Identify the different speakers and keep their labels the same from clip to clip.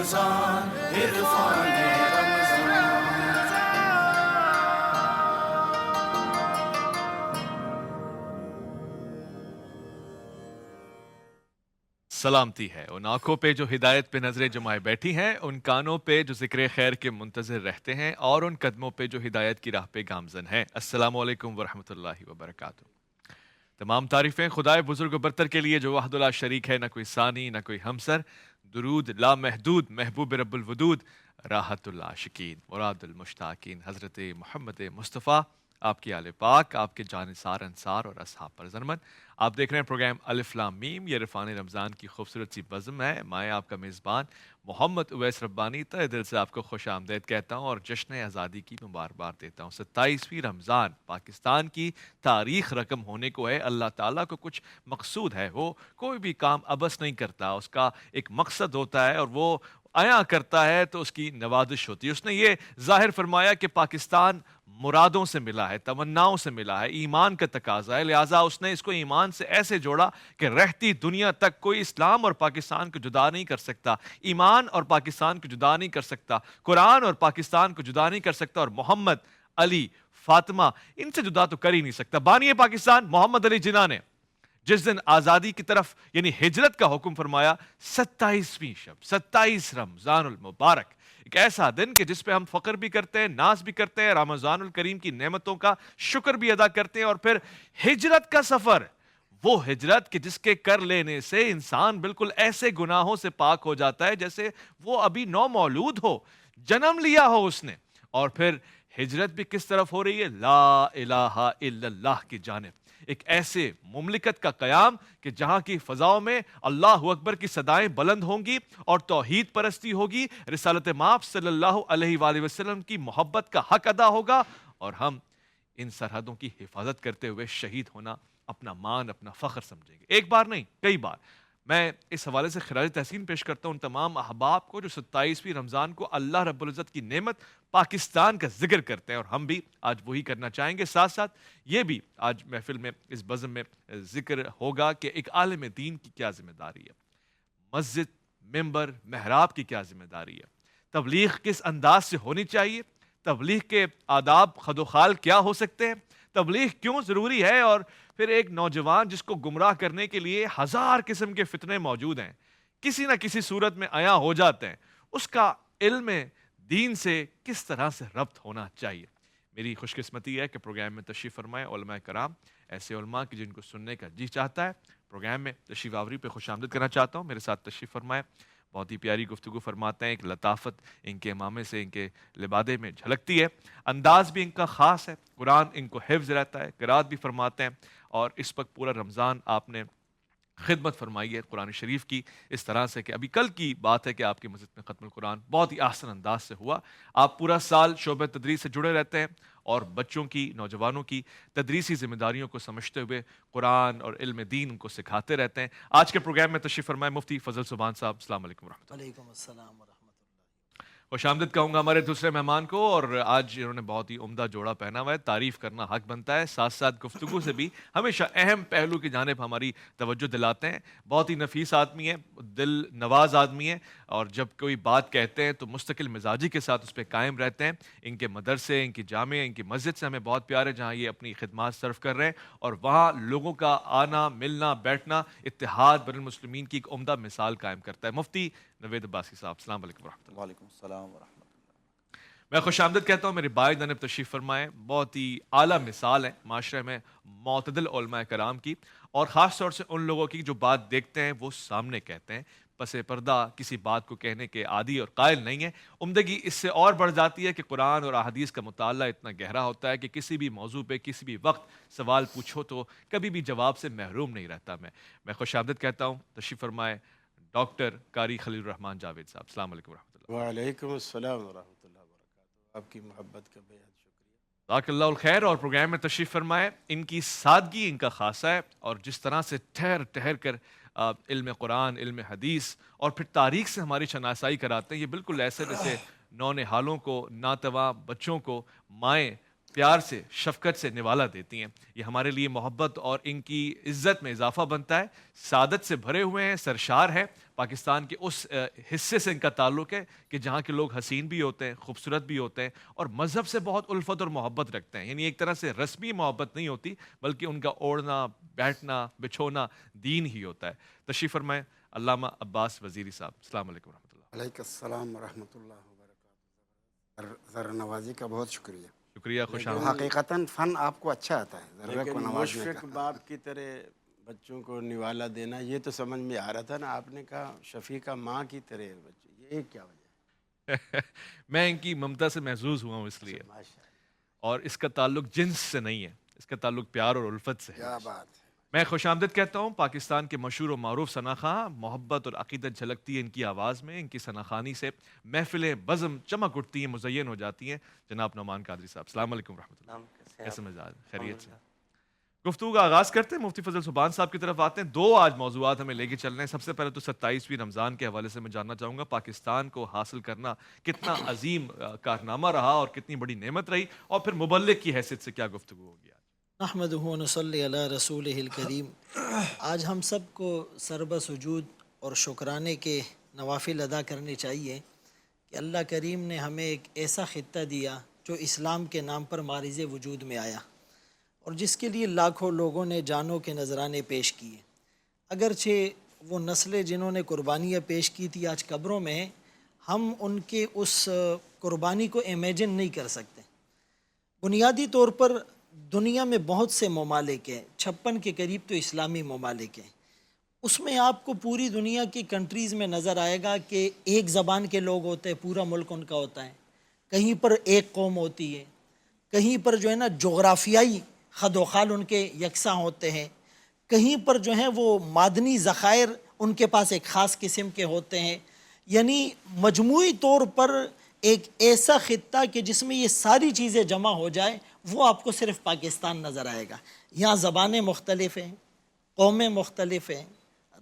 Speaker 1: رمضان عرفان
Speaker 2: سلامتی ہے ان آنکھوں پہ جو ہدایت پہ نظریں جمائے بیٹھی ہیں، ان کانوں پہ جو ذکر خیر کے منتظر رہتے ہیں، اور ان قدموں پہ جو ہدایت کی راہ پہ گامزن ہیں۔ السلام علیکم ورحمۃ اللہ وبرکاتہ۔ تمام تعریفیں خدائے بزرگ و برتر کے لیے جو وحدہ لا شریک ہے، نہ کوئی ثانی نہ کوئی ہمسر، درود لا محدود محبوب رب الودود، راحت العاشقین مراد المشتاقین حضرت محمد مصطفیٰ، آپ کی آل پاک، آپ کے جانثار انصار اور اصحاب پر زرمن۔ آپ دیکھ رہے ہیں پروگرام الف لام میم، یہ عرفان رمضان کی خوبصورت سی بزم ہے۔ میں آپ کا میزبان محمد اویس ربانی تہ دل سے آپ کو خوش آمدید کہتا ہوں اور جشن آزادی کی مبارکباد دیتا ہوں۔ 27ویں رمضان پاکستان کی تاریخ رقم ہونے کو ہے۔ اللہ تعالیٰ کو کچھ مقصود ہے، وہ کوئی بھی کام عبث نہیں کرتا، اس کا ایک مقصد ہوتا ہے اور وہ آیا کرتا ہے تو اس کی نوازش ہوتی ہے۔ اس نے یہ ظاہر فرمایا کہ پاکستان مرادوں سے ملا ہے، تمناؤں سے ملا ہے، ایمان کا تقاضا ہے، لہٰذا اس نے اس کو ایمان سے ایسے جوڑا کہ رہتی دنیا تک کوئی اسلام اور پاکستان کو جدا نہیں کر سکتا، ایمان اور پاکستان کو جدا نہیں کر سکتا، قرآن اور پاکستان کو جدا نہیں کر سکتا، اور محمد، علی، فاطمہ ان سے جدا تو کر ہی نہیں سکتا۔ بانی پاکستان محمد علی جناح نے جس دن آزادی کی طرف یعنی ہجرت کا حکم فرمایا، 27ویں شب، 27 رمضان المبارک، ایک ایسا دن کہ جس پہ ہم فخر بھی کرتے ہیں، ناز بھی کرتے ہیں، رمضان الکریم کی نعمتوں کا شکر بھی ادا کرتے ہیں، اور پھر ہجرت کا سفر، وہ ہجرت کہ جس کے کر لینے سے انسان بالکل ایسے گناہوں سے پاک ہو جاتا ہے جیسے وہ ابھی نو مولود ہو، جنم لیا ہو اس نے۔ اور پھر ہجرت بھی کس طرف ہو رہی ہے؟ لا الہ الا اللہ کی جانب، ایک ایسے مملکت کا قیام کہ جہاں کی فضاؤں میں اللہ اکبر کی صدائیں بلند ہوں گی اور توحید پرستی ہوگی، رسالت مآب صلی اللہ علیہ وآلہ وسلم کی محبت کا حق ادا ہوگا، اور ہم ان سرحدوں کی حفاظت کرتے ہوئے شہید ہونا اپنا مان، اپنا فخر سمجھیں گے۔ ایک بار نہیں، کئی بار۔ میں اس حوالے سے خراج تحسین پیش کرتا ہوں ان تمام احباب کو جو 27ویں رمضان کو اللہ رب العزت کی نعمت پاکستان کا ذکر کرتے ہیں، اور ہم بھی آج وہی کرنا چاہیں گے۔ ساتھ ساتھ یہ بھی آج محفل میں اس بزم میں ذکر ہوگا کہ ایک عالم دین کی کیا ذمہ داری ہے، مسجد، ممبر، محراب کی کیا ذمہ داری ہے، تبلیغ کس انداز سے ہونی چاہیے، تبلیغ کے آداب خد و خال کیا ہو سکتے ہیں، تبلیغ کیوں ضروری ہے، اور پھر ایک نوجوان جس کو گمراہ کرنے کے لیے ہزار قسم کے فتنے موجود ہیں، کسی نہ کسی صورت میں عیاں ہو جاتے ہیں، اس کا علم دین سے کس طرح سے ربط ہونا چاہیے۔ میری خوش قسمتی ہے کہ پروگرام میں تشریف فرمائے علماء کرام، ایسے علماء کی جن کو سننے کا جی چاہتا ہے۔ پروگرام میں تشریف آوری پہ خوش آمدید کرنا چاہتا ہوں، میرے ساتھ تشریف فرمائے، بہت ہی پیاری گفتگو فرماتے ہیں، ایک لطافت ان کے امامے سے، ان کے لبادے میں جھلکتی ہے، انداز بھی ان کا خاص ہے، قرآن ان کو حفظ رہتا ہے، قرات بھی فرماتے ہیں، اور اس وقت پورا رمضان آپ نے خدمت فرمائی ہے قرآن شریف کی، اس طرح سے کہ ابھی کل کی بات ہے کہ آپ کی مسجد میں ختم القرآن بہت ہی احسن انداز سے ہوا۔ آپ پورا سال شعبہ تدریس سے جڑے رہتے ہیں اور بچوں کی، نوجوانوں کی تدریسی ذمہ داریوں کو سمجھتے ہوئے قرآن اور علم دین ان کو سکھاتے رہتے ہیں۔ آج کے پروگرام میں تشریف فرمائے مفتی فضل سبحان صاحب، السلام علیکم ورحمۃ اللہ۔
Speaker 3: وعلیکم السلام ورحمۃ اللہ۔
Speaker 2: خوش آمدید کہوں گا ہمارے دوسرے مہمان کو، اور آج انہوں نے بہت ہی عمدہ جوڑا پہنا ہوا ہے، تعریف کرنا حق بنتا ہے، ساتھ ساتھ گفتگو سے بھی ہمیشہ اہم پہلو کی جانب ہماری توجہ دلاتے ہیں۔ بہت ہی نفیس آدمی ہے، دل نواز آدمی ہے، اور جب کوئی بات کہتے ہیں تو مستقل مزاجی کے ساتھ اس پہ قائم رہتے ہیں۔ ان کے مدرسے، ان کی جامع، ان کی مسجد سے ہمیں بہت پیار ہے جہاں یہ اپنی خدمات صرف کر رہے ہیں، اور وہاں لوگوں کا آنا، ملنا، بیٹھنا، اتحاد بین المسلمین کی ایک عمدہ مثال قائم کرتا ہے۔ مفتی نوید عباسی صاحب، السلام علیکم ورحمۃ اللہ۔
Speaker 4: وعلیکم السلام ورحمۃ اللہ۔
Speaker 2: میں خوش آمدید کہتا ہوں، میرے بھائی جانب تشریف فرمائے، بہت ہی اعلیٰ مثال ہے معاشرے میں معتدل علماء کرام کی، اور خاص طور سے ان لوگوں کی جو بات دیکھتے ہیں وہ سامنے کہتے ہیں، پس پردہ کسی بات کو کہنے کے عادی اور قائل نہیں ہے۔ عمدگی اس سے اور بڑھ جاتی ہے کہ قرآن اور احادیث کا مطالعہ اتنا گہرا ہوتا ہے کہ کسی بھی موضوع پہ کسی بھی وقت سوال پوچھو تو کبھی بھی جواب سے محروم نہیں رہتا۔ میں خوش آمدید کہتا ہوں، تشریف فرمائے ڈاکٹر قاری خلیل الرحمان جاوید صاحب، السلام علیکم ورحمۃ اللہ۔
Speaker 4: وعلیکم السلام ورحمۃ اللہ وبرکاتہ۔ آپ کی محبت کا بے حد شکریہ۔
Speaker 2: جزاک اللہ الخیر، اور پروگرام میں تشریف فرمائے۔ ان کی سادگی ان کا خاصہ ہے، اور جس طرح سے ٹھہر ٹھہر کر علم قرآن، علم حدیث اور پھر تاریخ سے ہماری شناسائی کراتے ہیں، یہ بالکل ایسے جیسے نونہالوں کو، ناتواں بچوں کو مائیں پیار سے، شفقت سے نوالا دیتی ہیں۔ یہ ہمارے لیے محبت اور ان کی عزت میں اضافہ بنتا ہے۔ سعادت سے بھرے ہوئے ہیں، سرشار ہیں، پاکستان کے اس حصے سے ان کا تعلق ہے کہ جہاں کے لوگ حسین بھی ہوتے ہیں، خوبصورت بھی ہوتے ہیں اور مذہب سے بہت الفت اور محبت رکھتے ہیں. یعنی ایک طرح سے رسمی محبت نہیں ہوتی بلکہ ان کا اوڑھنا بیٹھنا بچھونا دین ہی ہوتا ہے. تشریف فرمائیں علامہ عباس وزیری صاحب. السلام علیکم ورحمۃ اللہ.
Speaker 4: علیکم السلام ورحمۃ اللہ وبرکاتہ. ذرا نوازی کا بہت شکریہ.
Speaker 2: شکریہ، خوش آمدید.
Speaker 4: حقیقتاً فن آپ کو اچھا آتا ہے ذرا کو
Speaker 3: لیکن
Speaker 4: نوازنے
Speaker 3: مشفق
Speaker 4: کا.
Speaker 3: باپ کی طرح بچوں کو نوالا دینا یہ تو سمجھ میں آ رہا تھا نا. آپ نے کہا شفیقہ ماں کی طرح بچے، یہ کیا وجہ ہے؟
Speaker 2: میں ان کی ممتا سے محظوظ ہوا ہوں اس لیے،
Speaker 3: ماشاء اللہ،
Speaker 2: اور اس کا تعلق جنس سے نہیں ہے، اس کا تعلق پیار اور الفت سے ہے.
Speaker 4: کیا بات ہے.
Speaker 2: میں خوش آمدید کہتا ہوں پاکستان کے مشہور و معروف ثنا خواں. محبت اور عقیدت جھلکتی ہے ان کی آواز میں، ان کی ثنا خوانی سے محفلیں بزم چمک اٹھتی ہیں، مزین ہو جاتی ہیں. جناب نعمان قادری صاحب، السلام علیکم ورحمۃ اللہ. کیسے مزاج؟ خیریت سے؟ گفتگو کا آغاز کرتے ہیں. مفتی فضل سبحان صاحب کی طرف آتے ہیں. 2 آج موضوعات ہمیں لے کے چل رہے ہیں. سب سے پہلے تو 27ویں رمضان کے حوالے سے میں جاننا چاہوں گا پاکستان کو حاصل کرنا کتنا عظیم کارنامہ رہا اور کتنی بڑی نعمت رہی، اور پھر مبلغ کی حیثیت سے کیا گفتگو ہوگی آج؟
Speaker 5: نحمدہ و نصلی علی رسولہ الکریم. آج ہم سب کو سربہ سجود اور شکرانے کے نوافل ادا کرنے چاہیے کہ اللہ کریم نے ہمیں ایک ایسا خطہ دیا جو اسلام کے نام پر معرض وجود میں آیا اور جس کے لیے لاکھوں لوگوں نے جانوں کے نذرانے پیش کیے. اگرچہ وہ نسلیں جنہوں نے قربانیاں پیش کی تھی آج قبروں میں ہیں، ہم ان کے اس قربانی کو امیجن نہیں کر سکتے. بنیادی طور پر دنیا میں بہت سے ممالک ہیں، 56 کے قریب تو اسلامی ممالک ہیں. اس میں آپ کو پوری دنیا کی کنٹریز میں نظر آئے گا کہ ایک زبان کے لوگ ہوتے ہیں، پورا ملک ان کا ہوتا ہے. کہیں پر ایک قوم ہوتی ہے، کہیں پر جو ہے نا جغرافیائی خد و خال ان کے یکساں ہوتے ہیں، کہیں پر جو ہیں وہ معدنی ذخائر ان کے پاس ایک خاص قسم کے ہوتے ہیں. یعنی مجموعی طور پر ایک ایسا خطہ کہ جس میں یہ ساری چیزیں جمع ہو جائے وہ آپ کو صرف پاکستان نظر آئے گا. یہاں زبانیں مختلف ہیں، قومیں مختلف ہیں،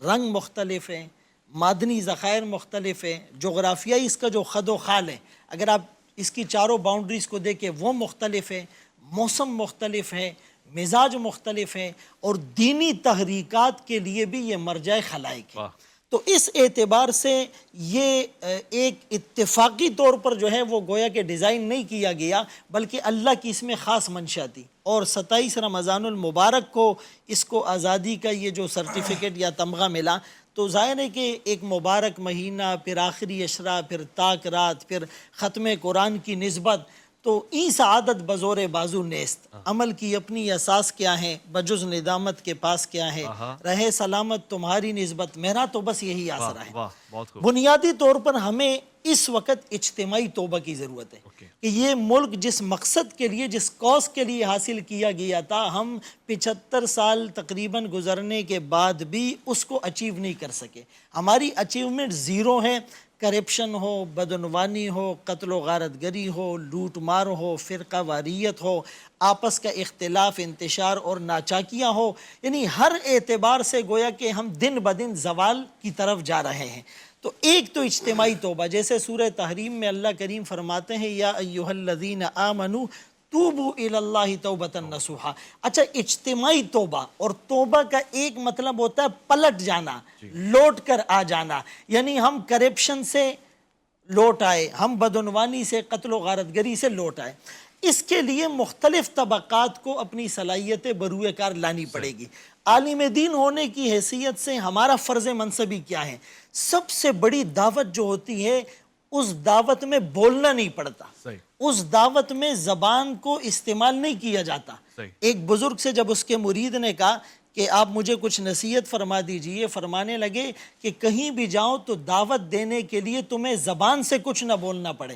Speaker 5: رنگ مختلف ہیں، معدنی ذخائر مختلف ہیں، جغرافیائی اس کا جو خد و خال ہے اگر آپ اس کی چاروں باؤنڈریز کو دیکھیں وہ مختلف ہیں، موسم مختلف ہے، مزاج مختلف ہیں، اور دینی تحریکات کے لیے بھی یہ مرجع خلائق ہے. تو اس اعتبار سے یہ ایک اتفاقی طور پر جو ہے وہ گویا کہ ڈیزائن نہیں کیا گیا بلکہ اللہ کی اس میں خاص منشا تھی. اور 27 رمضان المبارک کو اس کو آزادی کا یہ جو سرٹیفکیٹ یا تمغہ ملا تو ظاہر ہے کہ ایک مبارک مہینہ، پھر آخری اشرا، پھر تاک رات، پھر ختم قرآن کی نسبت، تو این سعادت بزور بازو نیست. عمل کی اپنی اساس کیا ہے، بجز ندامت کے پاس کیا ہے، رہے سلامت تمہاری نسبت، میرا تو بس یہی آسرا ہے. بنیادی طور پر ہمیں اس وقت اجتماعی توبہ کی ضرورت ہے کہ یہ ملک جس مقصد کے لیے، جس کاز کے لیے حاصل کیا گیا تھا، ہم 75 سال تقریباً گزرنے کے بعد بھی اس کو اچیو نہیں کر سکے. ہماری اچیومنٹ زیرو ہے. کرپشن ہو، بدعنوانی ہو، قتل و غارت گری ہو، لوٹ مار ہو، فرقہ واریت ہو، آپس کا اختلاف، انتشار اور ناچاکیاں ہو. یعنی ہر اعتبار سے گویا کہ ہم دن بدن زوال کی طرف جا رہے ہیں. تو ایک تو اجتماعی توبہ، جیسے سورہ تحریم میں اللہ کریم فرماتے ہیں یا ایھا الذین آمنوا توبوا الی اللہ توبۃ نصوحا. اچھا، اجتماعی توبہ، اور توبہ کا ایک مطلب ہوتا ہے پلٹ جانا، لوٹ کر آ جانا. یعنی ہم کرپشن سے لوٹ آئے، ہم بدعنوانی سے، قتل و غارت گری سے لوٹ آئے. اس کے لیے مختلف طبقات کو اپنی صلاحیتیں بروئے کار لانی پڑے گی. عالم دین ہونے کی حیثیت سے ہمارا فرض منصبی کیا ہے؟ سب سے بڑی دعوت جو ہوتی ہے اس دعوت میں بولنا نہیں پڑتا، اس دعوت میں زبان کو استعمال نہیں کیا جاتا. ایک بزرگ سے جب اس کے مرید نے کہا کہ آپ مجھے کچھ نصیحت فرما دیجئے، فرمانے لگے کہ کہیں بھی جاؤ تو دعوت دینے کے لیے تمہیں زبان سے کچھ نہ بولنا پڑے.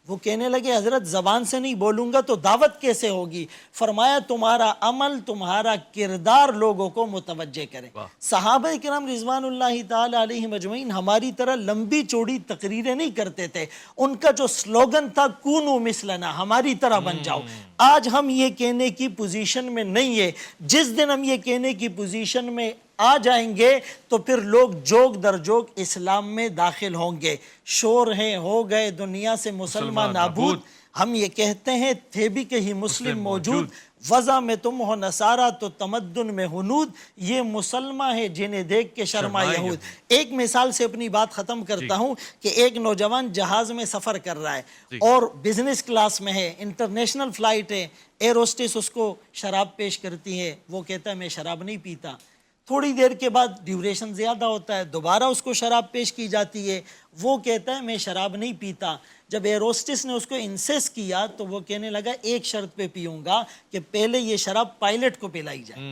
Speaker 5: وہ کہنے لگے حضرت زبان سے نہیں بولوں گا تو دعوت کیسے ہوگی؟ فرمایا تمہارا عمل، تمہارا کردار لوگوں کو متوجہ کرے. صحابہ کرام رضوان اللہ تعالی علیہم اجمعین ہماری طرح لمبی چوڑی تقریریں نہیں کرتے تھے. ان کا جو سلوگن تھا کونو مثلنا، ہماری طرح بن جاؤ. آج ہم یہ کہنے کی پوزیشن میں نہیں ہے. جس دن ہم یہ کہنے کی پوزیشن میں آ جائیں گے تو پھر لوگ جوگ در جوگ اسلام میں داخل ہوں گے. شور ہیں ہو گئے دنیا سے مسلمان نابود، ہم یہ کہتے ہیں تھے بھی کہیں مسلم موجود، وضع میں تم ہو نصارہ تو تمدن میں ہنود، یہ مسلمہ ہے جنہیں دیکھ کے شرما یہود۔ ایک مثال سے اپنی بات ختم کرتا ہوں کہ ایک نوجوان جہاز میں سفر کر رہا ہے اور بزنس کلاس میں ہے، انٹرنیشنل فلائٹ ہے، ایئر ہوسٹس اس کو شراب پیش کرتی ہے، وہ کہتا ہے میں شراب نہیں پیتا۔ تھوڑی دیر کے بعد ڈیوریشن زیادہ ہوتا ہے، دوبارہ اس کو شراب پیش کی جاتی ہے، وہ کہتا ہے میں شراب نہیں پیتا۔ جب ایئر ہوسٹس نے اس کو انسیس کیا تو وہ کہنے لگا ایک شرط پہ پیوں گا کہ پہلے یہ شراب پائلٹ کو پلائی جائے۔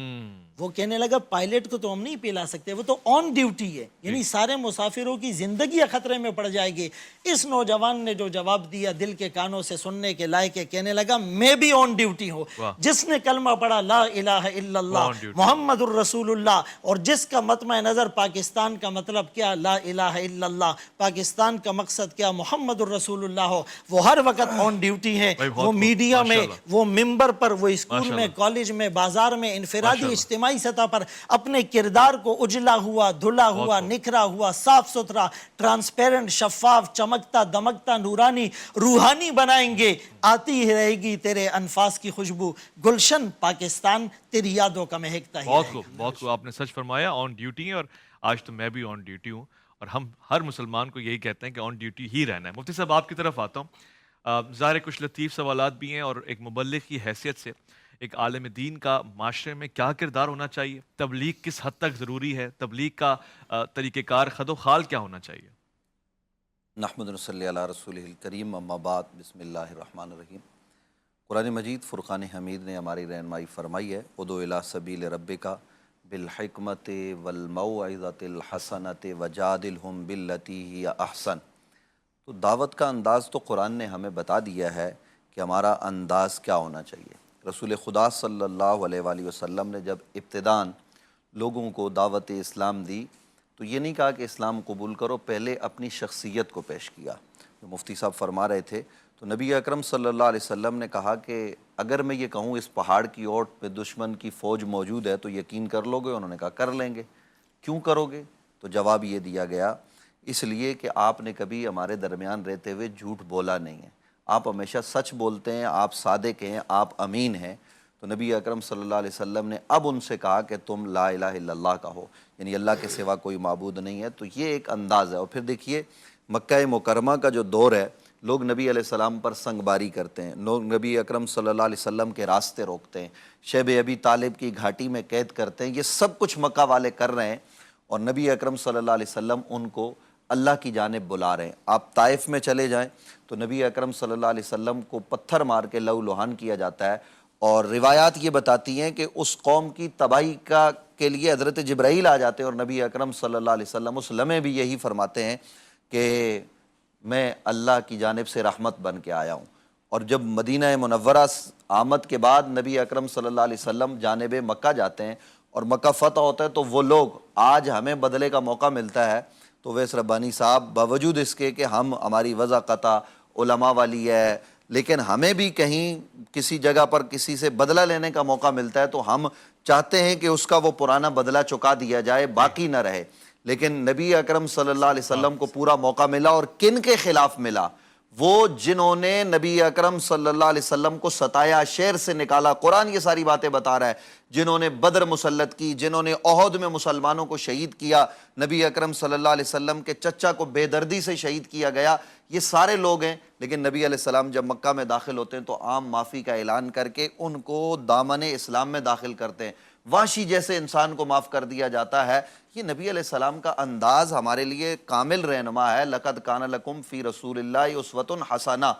Speaker 5: وہ کہنے لگا پائلٹ کو تو ہم نہیں پلا سکتے، وہ تو آن ڈیوٹی ہے، یعنی سارے مسافروں کی زندگی خطرے میں پڑ جائے گی۔ اس نوجوان نے جو جواب دیا دل کے کانوں سے سننے کے لائق ہے، کہنے لگا میں بھی آن ڈیوٹی ہوں۔ جس نے کلمہ پڑھا لا الہ الا اللہ محمد الرسول اللہ، اور جس کا مطمع نظر پاکستان کا مطلب کیا لا الہ الا اللہ، پاکستان کا مقصد کیا محمد الرسول اللہ ہو، وہ ہر وقت آن ڈیوٹی ہے، وہ میڈیا میں، وہ ممبر پر، وہ اسکول میں، کالج میں، بازار میں، انفرادی اجتماعی سطح پر اپنے کردار کو اجلا ہوا، دھلا ہوا، نکھرا ہوا، صاف ستھرا، ٹرانسپیرنٹ، شفاف، چمکتا دمکتا، نورانی، روحانی بنائیں گے۔ آتی ہی رہے گی تیرے انفاس کی خوشبو، گلشن پاکستان تیری یادوں کا مہکتا ہی رہے گا۔
Speaker 2: بہت خوب، آپ نے سچ فرمایا، آن ڈیوٹی ہیں، اور آج تو میں بھی آن ڈیوٹی ہوں، اور ہم ہر مسلمان کو یہی کہتے ہیں کہ آن ڈیوٹی ہی رہنا ہے۔ مفتی صاحب آپ کی طرف آتا ہوں، ظاہر کچھ لطیف سوالات بھی ہیں، اور ایک مبلغ کی حیثیت سے ایک عالم دین کا معاشرے میں کیا کردار ہونا چاہیے؟ تبلیغ کس حد تک ضروری ہے؟ تبلیغ کا طریقہ کار خد و خال کیا ہونا چاہیے؟
Speaker 6: نحمد و نصلی علی رسولہ الکریم، اما بعد، بسم اللہ الرحمن الرحیم۔ قرآن مجید فرقان حمید نے ہماری رہنمائی فرمائی ہے، ادعو الی سبیل ربک بالحکمت والموعظۃ الحسنۃ وجادلہم باللتی ہی احسن۔ تو دعوت کا انداز تو قرآن نے ہمیں بتا دیا ہے کہ ہمارا انداز کیا ہونا چاہیے۔ رسول خدا صلی اللہ علیہ وآلہ وسلم نے جب ابتداً لوگوں کو دعوت اسلام دی تو یہ نہیں کہا کہ اسلام قبول کرو، پہلے اپنی شخصیت کو پیش کیا۔ جو مفتی صاحب فرما رہے تھے تو نبی اکرم صلی اللہ علیہ وسلم نے کہا کہ اگر میں یہ کہوں اس پہاڑ کی اوٹ پہ دشمن کی فوج موجود ہے تو یقین کر لو گے؟ انہوں نے کہا کر لیں گے۔ کیوں کرو گے؟ تو جواب یہ دیا گیا اس لیے کہ آپ نے کبھی ہمارے درمیان رہتے ہوئے جھوٹ بولا نہیں ہے، آپ ہمیشہ سچ بولتے ہیں، آپ صادق ہیں، آپ امین ہیں۔ تو نبی اکرم صلی اللہ علیہ وسلم نے اب ان سے کہا کہ تم لا الہ الا اللہ کہو، یعنی اللہ کے سوا کوئی معبود نہیں ہے۔ تو یہ ایک انداز ہے۔ اور پھر دیکھیے مکہ مکرمہ کا جو دور ہے، لوگ نبی علیہ السلام پر سنگ باری کرتے ہیں، لوگ نبی اکرم صلی اللہ علیہ وسلم کے راستے روکتے ہیں، شیب ابی طالب کی گھاٹی میں قید کرتے ہیں، یہ سب کچھ مکہ والے کر رہے ہیں، اور نبی اکرم صلی اللہ علیہ وسلم ان کو اللہ کی جانب بلا رہے ہیں۔ آپ طائف میں چلے جائیں تو نبی اکرم صلی اللہ علیہ وسلم کو پتھر مار کے لہو لہان کیا جاتا ہے، اور روایات یہ بتاتی ہیں کہ اس قوم کی تباہی کے لیے حضرت جبرائیل آ جاتے ہیں، اور نبی اکرم صلی اللہ علیہ وسلم اس لمحے بھی یہی فرماتے ہیں کہ میں اللہ کی جانب سے رحمت بن کے آیا ہوں۔ اور جب مدینہ منورہ آمد کے بعد نبی اکرم صلی اللہ علیہ وسلم جانب مکہ جاتے ہیں اور مکہ فتح ہوتا ہے، تو وہ لوگ آج ہمیں بدلے کا موقع ملتا ہے تو ویس ربانی صاحب باوجود اس کے کہ ہماری وضع قطع علماء والی ہے، لیکن ہمیں بھی کہیں کسی جگہ پر کسی سے بدلہ لینے کا موقع ملتا ہے تو ہم چاہتے ہیں کہ اس کا وہ پرانا بدلہ چکا دیا جائے، باقی نہ رہے۔ لیکن نبی اکرم صلی اللہ علیہ وسلم کو پورا موقع ملا، اور کن کے خلاف ملا؟ وہ جنہوں نے نبی اکرم صلی اللہ علیہ وسلم کو ستایا، شہر سے نکالا۔ قرآن یہ ساری باتیں بتا رہا ہے، جنہوں نے بدر مسلط کی، جنہوں نے احد میں مسلمانوں کو شہید کیا، نبی اکرم صلی اللہ علیہ وسلم کے چچا کو بے دردی سے شہید کیا گیا، یہ سارے لوگ ہیں۔ لیکن نبی علیہ السلام جب مکہ میں داخل ہوتے ہیں تو عام معافی کا اعلان کر کے ان کو دامن اسلام میں داخل کرتے ہیں، وحشی جیسے انسان کو معاف کر دیا جاتا ہے۔ یہ نبی علیہ السلام کا انداز ہمارے لیے کامل رہنما ہے۔ لقد کان لکم فی رسول اللہ اسوۃ حسنہ۔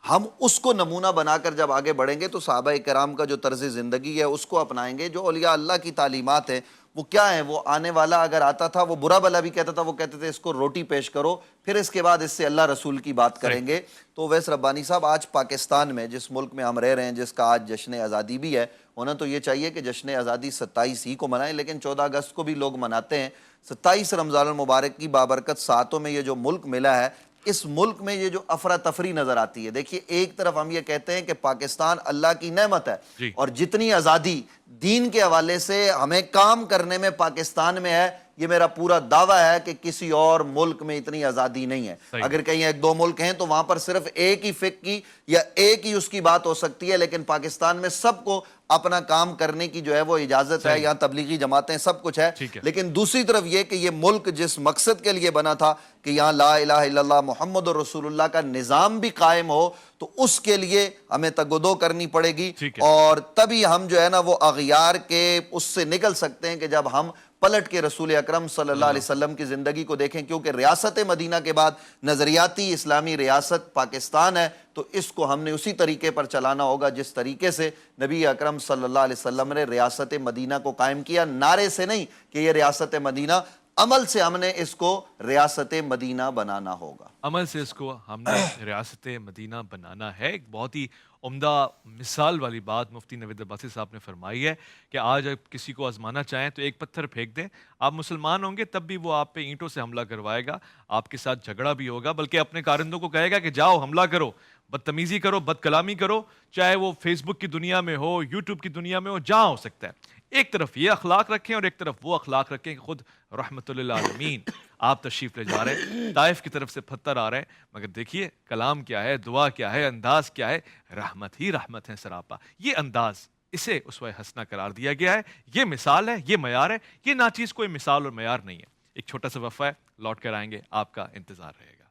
Speaker 6: ہم اس کو نمونہ بنا کر جب آگے بڑھیں گے تو صحابہ کرام کا جو طرز زندگی ہے اس کو اپنائیں گے۔ جو اولیاء اللہ کی تعلیمات ہیں وہ کیا ہیں؟ وہ آنے والا اگر آتا تھا وہ برا بلا بھی کہتا تھا، وہ کہتے تھے اس کو روٹی پیش کرو، پھر اس کے بعد اس سے اللہ رسول کی بات کریں گے۔ تو ویس ربانی صاحب آج پاکستان میں جس ملک میں ہم رہ رہے ہیں، جس کا آج جشن آزادی بھی ہے، ہونا تو یہ چاہیے کہ جشن آزادی 27 ہی کو منائیں، لیکن 14 اگست کو بھی لوگ مناتے ہیں۔ 27 رمضان المبارک کی بابرکت ساعتوں میں یہ جو ملک ملا ہے، اس ملک میں یہ جو افراتفری نظر آتی ہے، دیکھیے ایک طرف ہم یہ کہتے ہیں کہ پاکستان اللہ کی نعمت ہے اور جتنی آزادی دین کے حوالے سے ہمیں کام کرنے میں پاکستان میں ہے، یہ میرا پورا دعویٰ ہے کہ کسی اور ملک میں اتنی آزادی نہیں ہے. اگر کہیں ایک دو ملک ہیں تو وہاں پر صرف ایک ہی فقہ کی یا ایک ہی اس کی بات ہو سکتی ہے, لیکن پاکستان میں سب کو اپنا کام کرنے کی جو ہے وہ اجازت ہے, یہاں تبلیغی جماعتیں سب کچھ ہے. لیکن دوسری طرف یہ کہ یہ ملک جس مقصد کے لیے بنا تھا کہ یہاں لا الہ الا اللہ محمد رسول اللہ کا نظام بھی قائم ہو, تو اس کے لیے ہمیں تگودو کرنی پڑے گی, اور تبھی ہم جو ہے نا وہ اغیار کے اس سے نکل سکتے ہیں کہ جب ہم پلٹ کے رسول اکرم صلی اللہ علیہ وسلم کی زندگی کو دیکھیں. کیونکہ ریاست مدینہ کے بعد نظریاتی اسلامی ریاست پاکستان ہے, تو اس کو ہم نے اسی طریقے پر چلانا ہوگا جس طریقے سے نبی اکرم صلی اللہ علیہ وسلم نے ریاست مدینہ کو قائم کیا. نعرے سے نہیں کہ یہ ریاست مدینہ, عمل سے ہم نے اس کو ریاست مدینہ بنانا ہوگا.
Speaker 2: عمل سے اس کو ہم نے ریاست مدینہ بنانا ہے. ایک بہت ہی عمدہ مثال والی بات مفتی نوید عباسی صاحب نے فرمائی ہے کہ آج آپ کسی کو آزمانا چاہیں تو ایک پتھر پھینک دیں, آپ مسلمان ہوں گے تب بھی وہ آپ پہ اینٹوں سے حملہ کروائے گا, آپ کے ساتھ جھگڑا بھی ہوگا, بلکہ اپنے کارندوں کو کہے گا کہ جاؤ حملہ کرو, بدتمیزی کرو, بد کلامی کرو, چاہے وہ فیس بک کی دنیا میں ہو, یوٹیوب کی دنیا میں ہو, جہاں ہو سکتا ہے. ایک طرف یہ اخلاق رکھیں اور ایک طرف وہ اخلاق رکھیں کہ خود رحمت للعالمین آپ تشریف لے جا رہے ہیں, طائف کی طرف سے پتھر آ رہے ہیں, مگر دیکھیے کلام کیا ہے, دعا کیا ہے, انداز کیا ہے, رحمت ہی رحمت ہے سراپا. یہ انداز, اسے اسوہ حسنہ قرار دیا گیا ہے. یہ مثال ہے, یہ معیار ہے. یہ ناچیز کوئی مثال اور معیار نہیں ہے. ایک چھوٹا سا وقفہ ہے, لوٹ کر آئیں گے, آپ کا انتظار رہے گا.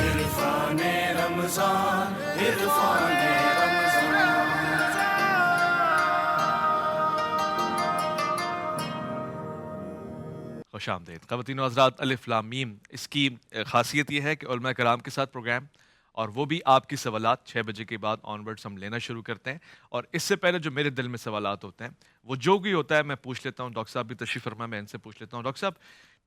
Speaker 1: عرفان رمضان عرفان رمضان.
Speaker 2: خوش آمدید خواتین و حضرات. الف لام میم, اس کی خاصیت یہ ہے کہ علماء کرام کے ساتھ پروگرام, اور وہ بھی آپ کی سوالات 6 بجے کے بعد آن ورڈس ہم لینا شروع کرتے ہیں. اور اس سے پہلے جو میرے دل میں سوالات ہوتے ہیں وہ جو بھی ہوتا ہے میں پوچھ لیتا ہوں. ڈاکٹر صاحب بھی تشریف فرما, میں ان سے پوچھ لیتا ہوں. ڈاکٹر صاحب,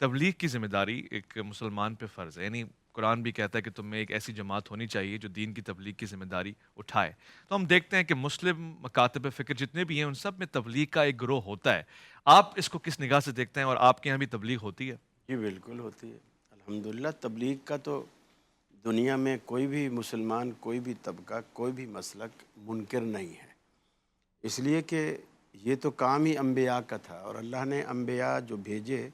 Speaker 2: تبلیغ کی ذمہ داری ایک مسلمان پہ فرض ہے, یعنی قرآن بھی کہتا ہے کہ تم میں ایک ایسی جماعت ہونی چاہیے جو دین کی تبلیغ کی ذمہ داری اٹھائے. تو ہم دیکھتے ہیں کہ مسلم مکاتب فکر جتنے بھی ہیں ان سب میں تبلیغ کا ایک گروہ ہوتا ہے. آپ اس کو کس نگاہ سے دیکھتے ہیں, اور آپ کے یہاں بھی تبلیغ ہوتی ہے؟
Speaker 3: جی بالکل ہوتی ہے الحمدللہ. تبلیغ کا تو دنیا میں کوئی بھی مسلمان, کوئی بھی طبقہ, کوئی بھی مسلک منکر نہیں ہے, اس لیے کہ یہ تو کام ہی انبیاء کا تھا, اور اللہ نے انبیاء جو بھیجے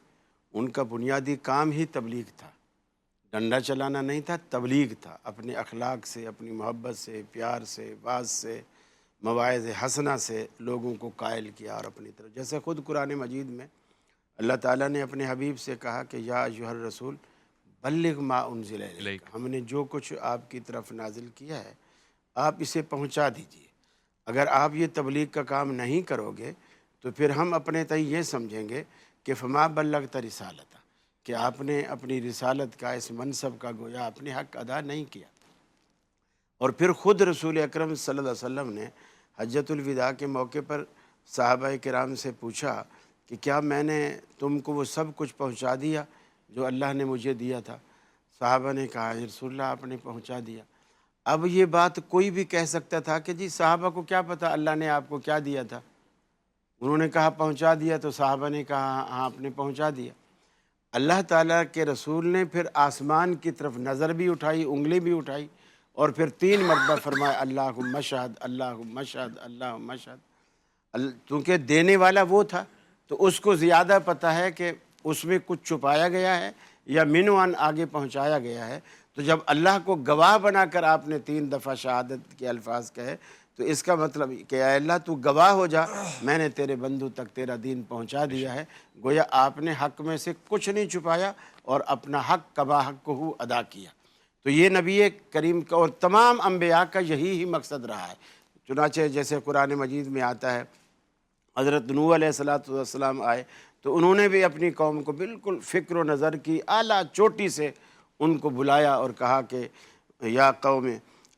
Speaker 3: ان کا بنیادی کام ہی تبلیغ تھا. ڈنڈا چلانا نہیں تھا, تبلیغ تھا. اپنے اخلاق سے, اپنی محبت سے, پیار سے, واعظ سے, مواعظ حسنہ سے لوگوں کو قائل کیا اور اپنی طرف. جیسے خود قرآن مجید میں اللہ تعالیٰ نے اپنے حبیب سے کہا کہ یا ایھا الرسول بلغ ما انزل الیک, ہم نے جو کچھ آپ کی طرف نازل کیا ہے آپ اسے پہنچا دیجئے. اگر آپ یہ تبلیغ کا کام نہیں کرو گے تو پھر ہم اپنے تئیں یہ سمجھیں گے کہ فما بلغت رسالتہ, کہ آپ نے اپنی رسالت کا, اس منصب کا گویا اپنے حق ادا نہیں کیا. اور پھر خود رسول اکرم صلی اللہ علیہ وسلم نے حجۃ الوداع کے موقع پر صحابہ کرام سے پوچھا کہ کیا میں نے تم کو وہ سب کچھ پہنچا دیا جو اللہ نے مجھے دیا تھا؟ صحابہ نے کہا یا رسول اللہ آپ نے پہنچا دیا. اب یہ بات کوئی بھی کہہ سکتا تھا کہ جی صحابہ کو کیا پتہ اللہ نے آپ کو کیا دیا تھا. انہوں نے کہا پہنچا دیا, تو صحابہ نے کہا ہاں آپ نے پہنچا دیا. اللہ تعالیٰ کے رسول نے پھر آسمان کی طرف نظر بھی اٹھائی, انگلی بھی اٹھائی, اور پھر 3 مرتبہ فرمایا اللہم اشہد اللہم اشہد اللہم اشہد. چونکہ دینے والا وہ تھا تو اس کو زیادہ پتہ ہے کہ اس میں کچھ چھپایا گیا ہے یا منوان آگے پہنچایا گیا ہے. تو جب اللہ کو گواہ بنا کر آپ نے 3 دفعہ شہادت کے الفاظ کہے تو اس کا مطلب کہ اے اللہ تو گواہ ہو جا, میں نے تیرے بندو تک تیرا دین پہنچا دیا ہے. گویا آپ نے حق میں سے کچھ نہیں چھپایا اور اپنا حق کما حق کو ادا کیا. تو یہ نبی کریم کا اور تمام انبیاء کا یہی مقصد رہا ہے. چنانچہ جیسے قرآن مجید میں آتا ہے حضرت نوح علیہ السلام آئے تو انہوں نے بھی اپنی قوم کو بالکل فکر و نظر کی اعلیٰ چوٹی سے ان کو بلایا اور کہا کہ یا قوم,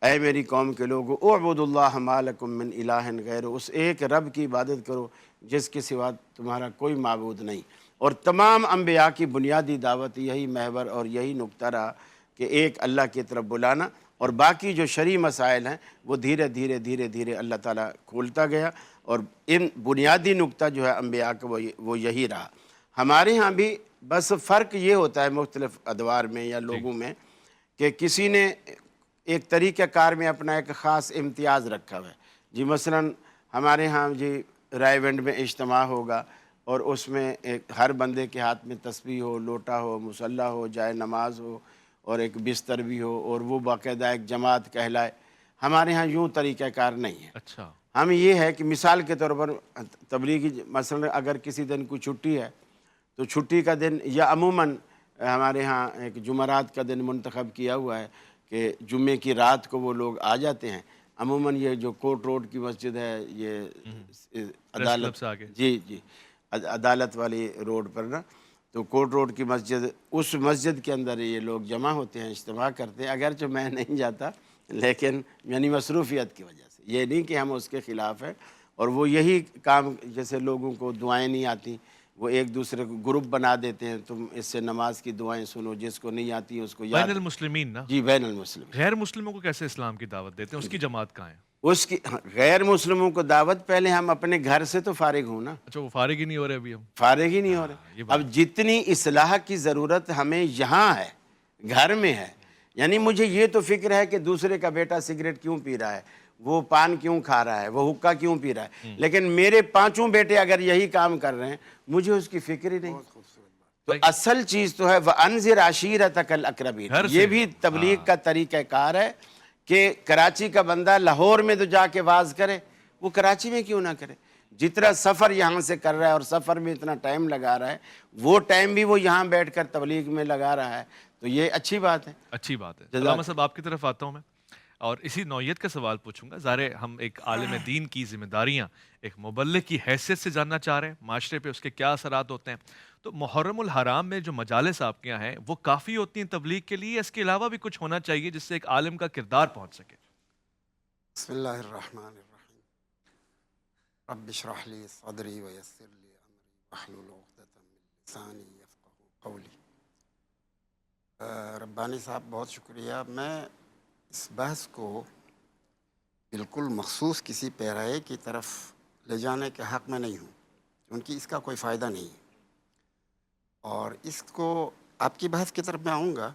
Speaker 3: اے میری قوم کے لوگو, اعبدوا اللہ ما لکم من الہ غیرہ, اس ایک رب کی عبادت کرو جس کے سوا تمہارا کوئی معبود نہیں. اور تمام انبیاء کی بنیادی دعوت یہی محور اور یہی نقطہ رہا کہ ایک اللہ کی طرف بلانا, اور باقی جو شرعی مسائل ہیں وہ دھیرے دھیرے دھیرے دھیرے اللہ تعالیٰ کھولتا گیا. اور ان بنیادی نقطہ جو ہے انبیاء کا وہ یہی رہا. ہمارے ہاں بھی بس فرق یہ ہوتا ہے مختلف ادوار میں یا لوگوں میں کہ کسی نے ایک طریقہ کار میں اپنا ایک خاص امتیاز رکھا ہوا ہے. جی مثلا ہمارے ہاں جی رائے ونڈ میں اجتماع ہوگا اور اس میں ایک ہر بندے کے ہاتھ میں تسبیح ہو، لوٹا ہو، مصلی ہو، جائے نماز ہو اور ایک بستر بھی ہو اور وہ باقاعدہ ایک جماعت کہلائے. ہمارے ہاں یوں طریقہ کار نہیں ہے.
Speaker 2: اچھا.
Speaker 3: ہم یہ ہے کہ مثال کے طور پر تبلیغی مثلا اگر کسی دن کوئی چھٹی ہے تو چھٹی کا دن یا عموماً ہمارے ہاں ایک جمعرات کا دن منتخب کیا ہوا ہے کہ جمعے کی رات کو وہ لوگ آ جاتے ہیں. عموماً یہ جو کوٹ روڈ کی مسجد ہے، یہ عدالت
Speaker 2: سے آگے.
Speaker 3: جی عدالت والی روڈ پر نا، تو کوٹ روڈ کی مسجد، اس مسجد کے اندر یہ لوگ جمع ہوتے ہیں، اجتماع کرتے ہیں. اگرچہ میں نہیں جاتا لیکن یعنی مصروفیت کی وجہ سے، یہ نہیں کہ ہم اس کے خلاف ہیں. اور وہ یہی کام، جیسے لوگوں کو دعائیں نہیں آتی وہ ایک دوسرے کو گروپ بنا دیتے ہیں، تم اس سے نماز کی دعائیں سنو، جس کو نہیں آتی اس کو یاد.
Speaker 2: بین المسلمین نا.
Speaker 3: جی بین المسلم.
Speaker 2: غیر مسلموں کو کیسے اسلام کی دعوت دیتے ہیں؟ اس کی جماعت کہاں ہے؟
Speaker 3: اس کی غیر مسلموں کو دعوت، پہلے ہم اپنے گھر سے تو فارغ ہوں نا.
Speaker 2: اچھا، وہ فارغ ہی نہیں ہو رہے ابھی ہم.
Speaker 3: فارغ ہی نہیں ہو رہے. اب جتنی اصلاح کی ضرورت ہمیں یہاں ہے، گھر میں ہے. یعنی مجھے یہ تو فکر ہے کہ دوسرے کا بیٹا سگریٹ کیوں پی رہا ہے، وہ پان کیوں کھا رہا ہے، وہ حقہ کیوں پی رہا ہے، لیکن میرے 5 بیٹے اگر یہی کام کر رہے ہیں مجھے اس کی فکر ہی نہیں. تو اصل چیز تو ہے وَأَنذِرْ عَشِيرَتَكَ الْأَقْرَبِينَ. یہ بھی تبلیغ کا طریقہ کار ہے کہ کراچی کا بندہ لاہور میں تو جا کے واز کرے، وہ کراچی میں کیوں نہ کرے. جتنا سفر یہاں سے کر رہا ہے اور سفر میں اتنا ٹائم لگا رہا ہے، وہ ٹائم بھی وہ یہاں بیٹھ کر تبلیغ میں لگا رہا ہے. تو یہ اچھی بات ہے.
Speaker 2: اچھی بات ہے. علامہ صاحب آپ کی طرف آتا ہوں میں اور اسی نوعیت کا سوال پوچھوں گا. ظاہر ہم ایک عالم دین کی ذمہ داریاں ایک مبلغ کی حیثیت سے جاننا چاہ رہے ہیں، معاشرے پہ اس کے کیا اثرات ہوتے ہیں. تو محرم الحرام میں جو مجالس آپ کے یہاں ہیں وہ کافی ہوتی ہیں تبلیغ کے لیے، اس کے علاوہ بھی کچھ ہونا چاہیے جس سے ایک عالم کا کردار پہنچ سکے؟
Speaker 4: بسم اللہ الرحمن الرحیم. رب اشرح لی صدری ویسر لی امری واحلل عقدۃ من لسانی یفقهوا قولی. ربانی صاحب بہت شکریہ. میں اس بحث کو بالکل مخصوص کسی پیرائے کی طرف لے جانے کے حق میں نہیں ہوں، کیونکہ اس کا کوئی فائدہ نہیں ہے. اور اس کو آپ کی بحث کی طرف میں آؤں گا،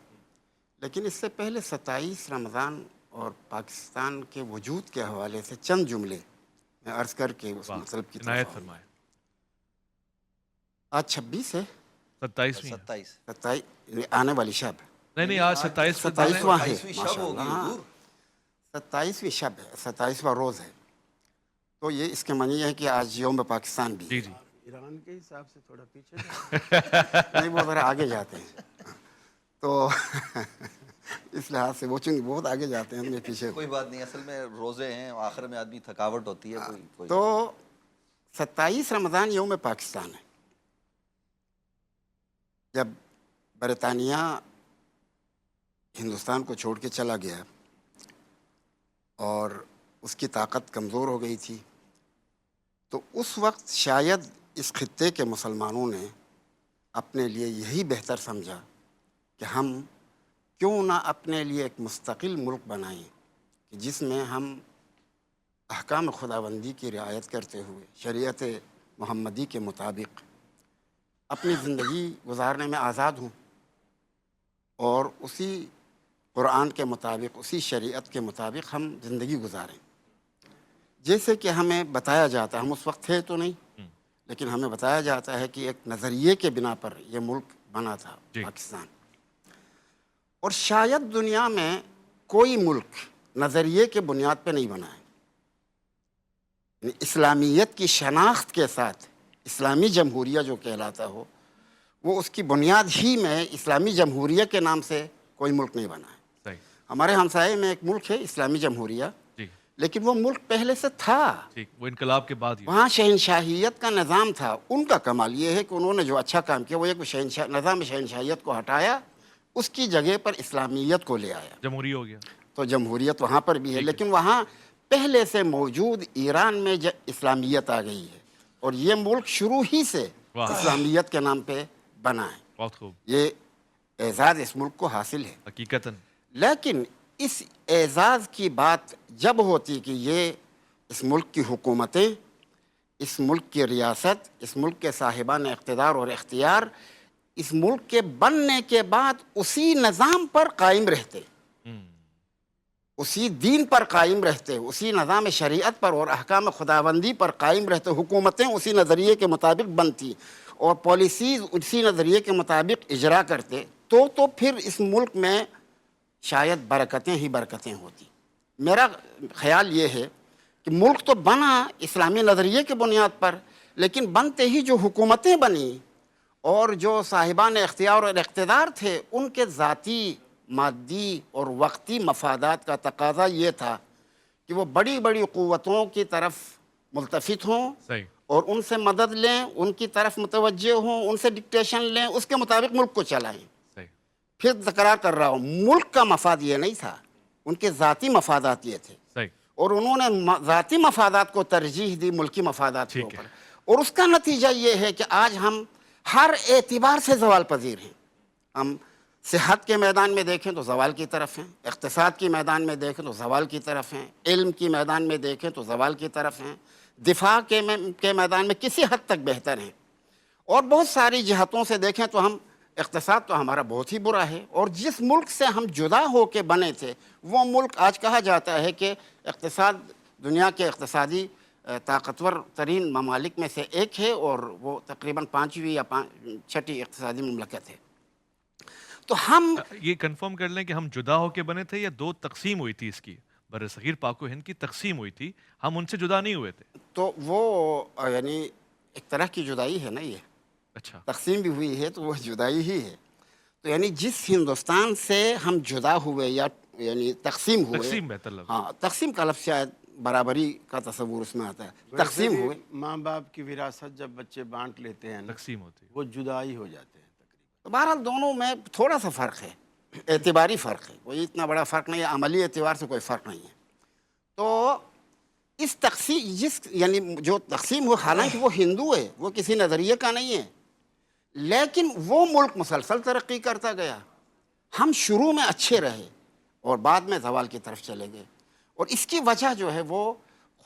Speaker 4: لیکن اس سے پہلے 27 رمضان اور پاکستان کے وجود کے حوالے سے چند جملے میں عرض کر کے اس مطلب کی طرف آؤں گا. آج 26 ہے، 27 آنے والی شب.
Speaker 2: نہیں آج
Speaker 4: 27واں ہے،
Speaker 6: 27ویں
Speaker 4: شب ہے، 27واں روز ہے. تو یہ اس کے معنی ہے کہ آج یوم پاکستان بھی ہے.
Speaker 3: ایران کے حساب سے تھوڑا پیچھے
Speaker 4: نہیں، وہ ذرا آگے جاتے ہیں. تو اس لحاظ سے وہ چونکہ بہت آگے جاتے ہیں، میں پیچھے.
Speaker 6: کوئی بات نہیں، اصل میں روزے ہیں، آخر میں آدمی تھکاوٹ ہوتی ہے.
Speaker 4: تو 27 رمضان یوم پاکستان ہے. جب برطانیہ ہندوستان کو چھوڑ کے چلا گیا اور اس کی طاقت کمزور ہو گئی تھی، تو اس وقت شاید اس خطے کے مسلمانوں نے اپنے لیے یہی بہتر سمجھا کہ ہم کیوں نہ اپنے لیے ایک مستقل ملک بنائیں کہ جس میں ہم احکام خداوندی کی رعایت کرتے ہوئے شریعت محمدی کے مطابق اپنی زندگی گزارنے میں آزاد ہوں، اور اسی قرآن کے مطابق، اسی شریعت کے مطابق ہم زندگی گزاریں. جیسے کہ ہمیں بتایا جاتا ہے، ہم اس وقت تھے تو نہیں، لیکن ہمیں بتایا جاتا ہے کہ ایک نظریے کے بنا پر یہ ملک بنا تھا پاکستان. اور شاید دنیا میں کوئی ملک نظریے کے بنیاد پہ نہیں بنا ہے. یعنی اسلامیت کی شناخت کے ساتھ اسلامی جمہوریہ جو کہلاتا ہو، وہ اس کی بنیاد ہی میں اسلامی جمہوریہ کے نام سے کوئی ملک نہیں بنا ہے. ہمارے ہمسائے میں ایک ملک ہے اسلامی جمہوریہ، لیکن وہ ملک پہلے سے تھا،
Speaker 2: وہ انقلاب کے بعد
Speaker 4: وہاں شہنشاہیت کا نظام تھا. ان کا کمال یہ ہے کہ انہوں نے جو اچھا کام کیا وہ ایک نظام شہنشاہیت کو ہٹایا، اس کی جگہ پر اسلامیت کو لے آیا،
Speaker 2: جمہوری ہو گیا.
Speaker 4: تو جمہوریت وہاں پر بھی ہے، لیکن وہاں پہلے سے موجود ایران میں اسلامیت آ گئی ہے، اور یہ ملک شروع ہی سے اسلامیت کے نام پہ بنا ہے.
Speaker 2: بہت خوب.
Speaker 4: یہ اعزاز اس ملک کو حاصل ہے
Speaker 2: حقیقتاً.
Speaker 4: لیکن اس اعزاز کی بات جب ہوتی کہ یہ اس ملک کی حکومتیں، اس ملک کی ریاست، اس ملک کے صاحبان اقتدار اور اختیار اس ملک کے بننے کے بعد اسی نظام پر قائم رہتے، اسی دین پر قائم رہتے، اسی نظام شریعت پر اور احکام خداوندی پر قائم رہتے، حکومتیں اسی نظریے کے مطابق بنتی اور پالیسیز اسی نظریے کے مطابق اجرا کرتے، تو پھر اس ملک میں شاید برکتیں ہی برکتیں ہوتی۔ میرا خیال یہ ہے کہ ملک تو بنا اسلامی نظریے کے بنیاد پر، لیکن بنتے ہی جو حکومتیں بنیں اور جو صاحبان اختیار اور اقتدار تھے، ان کے ذاتی مادی اور وقتی مفادات کا تقاضا یہ تھا کہ وہ بڑی بڑی قوتوں کی طرف ملتفت ہوں
Speaker 2: صحیح
Speaker 4: اور ان سے مدد لیں، ان کی طرف متوجہ ہوں، ان سے ڈکٹیشن لیں، اس کے مطابق ملک کو چلائیں۔
Speaker 2: صحیح
Speaker 4: پھر تکرار کر رہا ہوں، ملک کا مفاد یہ نہیں تھا، ان کے ذاتی مفادات یہ تھے،
Speaker 2: صحیح
Speaker 4: اور انہوں نے ذاتی مفادات کو ترجیح دی ملکی مفادات کے
Speaker 2: ٹھیک ہے۔
Speaker 4: اوپر، اور اس کا نتیجہ یہ ہے کہ آج ہم ہر اعتبار سے زوال پذیر ہیں۔ ہم صحت کے میدان میں دیکھیں تو زوال کی طرف ہیں، اقتصاد کی میدان میں دیکھیں تو زوال کی طرف ہیں، علم کی میدان میں دیکھیں تو زوال کی طرف ہیں، دفاع کے میدان میں کسی حد تک بہتر ہیں، اور بہت ساری جہتوں سے دیکھیں تو ہم اقتصاد تو ہمارا بہت ہی برا ہے، اور جس ملک سے ہم جدا ہو کے بنے تھے وہ ملک آج کہا جاتا ہے کہ اقتصاد دنیا کے اقتصادی طاقتور ترین ممالک میں سے ایک ہے، اور وہ تقریباً 5ویں یا 6ٹھی اقتصادی مملکت ہے۔ تو ہم
Speaker 2: یہ کنفرم کر لیں کہ ہم جدا ہو کے بنے تھے یا دو تقسیم ہوئی تھی اس کی، بر صغیر پاک و ہند کی تقسیم ہوئی تھی، ہم ان سے جدا نہیں ہوئے تھے؟
Speaker 4: تو وہ یعنی ایک طرح کی جدائی ہے نا، یہ
Speaker 2: اچھا
Speaker 4: تقسیم بھی ہوئی ہے تو وہ جدائی ہی ہے۔ تو یعنی جس ہندوستان سے ہم جدا ہوئے یا یعنی تقسیم ہوئے،
Speaker 2: تقسیم بہتر لفظ۔
Speaker 4: ہاں تقسیم کا لفظ شاید برابری کا تصور اس میں آتا ہے، تقسیم
Speaker 3: ویسے
Speaker 4: ہوئے۔
Speaker 3: بھی ماں باپ کی وراثت جب بچے بانٹ لیتے ہیں نا،
Speaker 2: تقسیم ہوتی ہے۔
Speaker 3: وہ جدائی ہو جاتے ہیں تقریباً۔
Speaker 4: تو بہرحال دونوں میں تھوڑا سا فرق ہے، اعتباری فرق ہے، کوئی اتنا بڑا فرق نہیں ہے، عملی اعتبار سے کوئی فرق نہیں ہے۔ تو اس تقسیم یعنی جو تقسیم ہو، حالانکہ وہ ہندو ہے، وہ کسی نظریے کا نہیں ہے، لیکن وہ ملک مسلسل ترقی کرتا گیا۔ ہم شروع میں اچھے رہے اور بعد میں زوال کی طرف چلے گئے، اور اس کی وجہ جو ہے وہ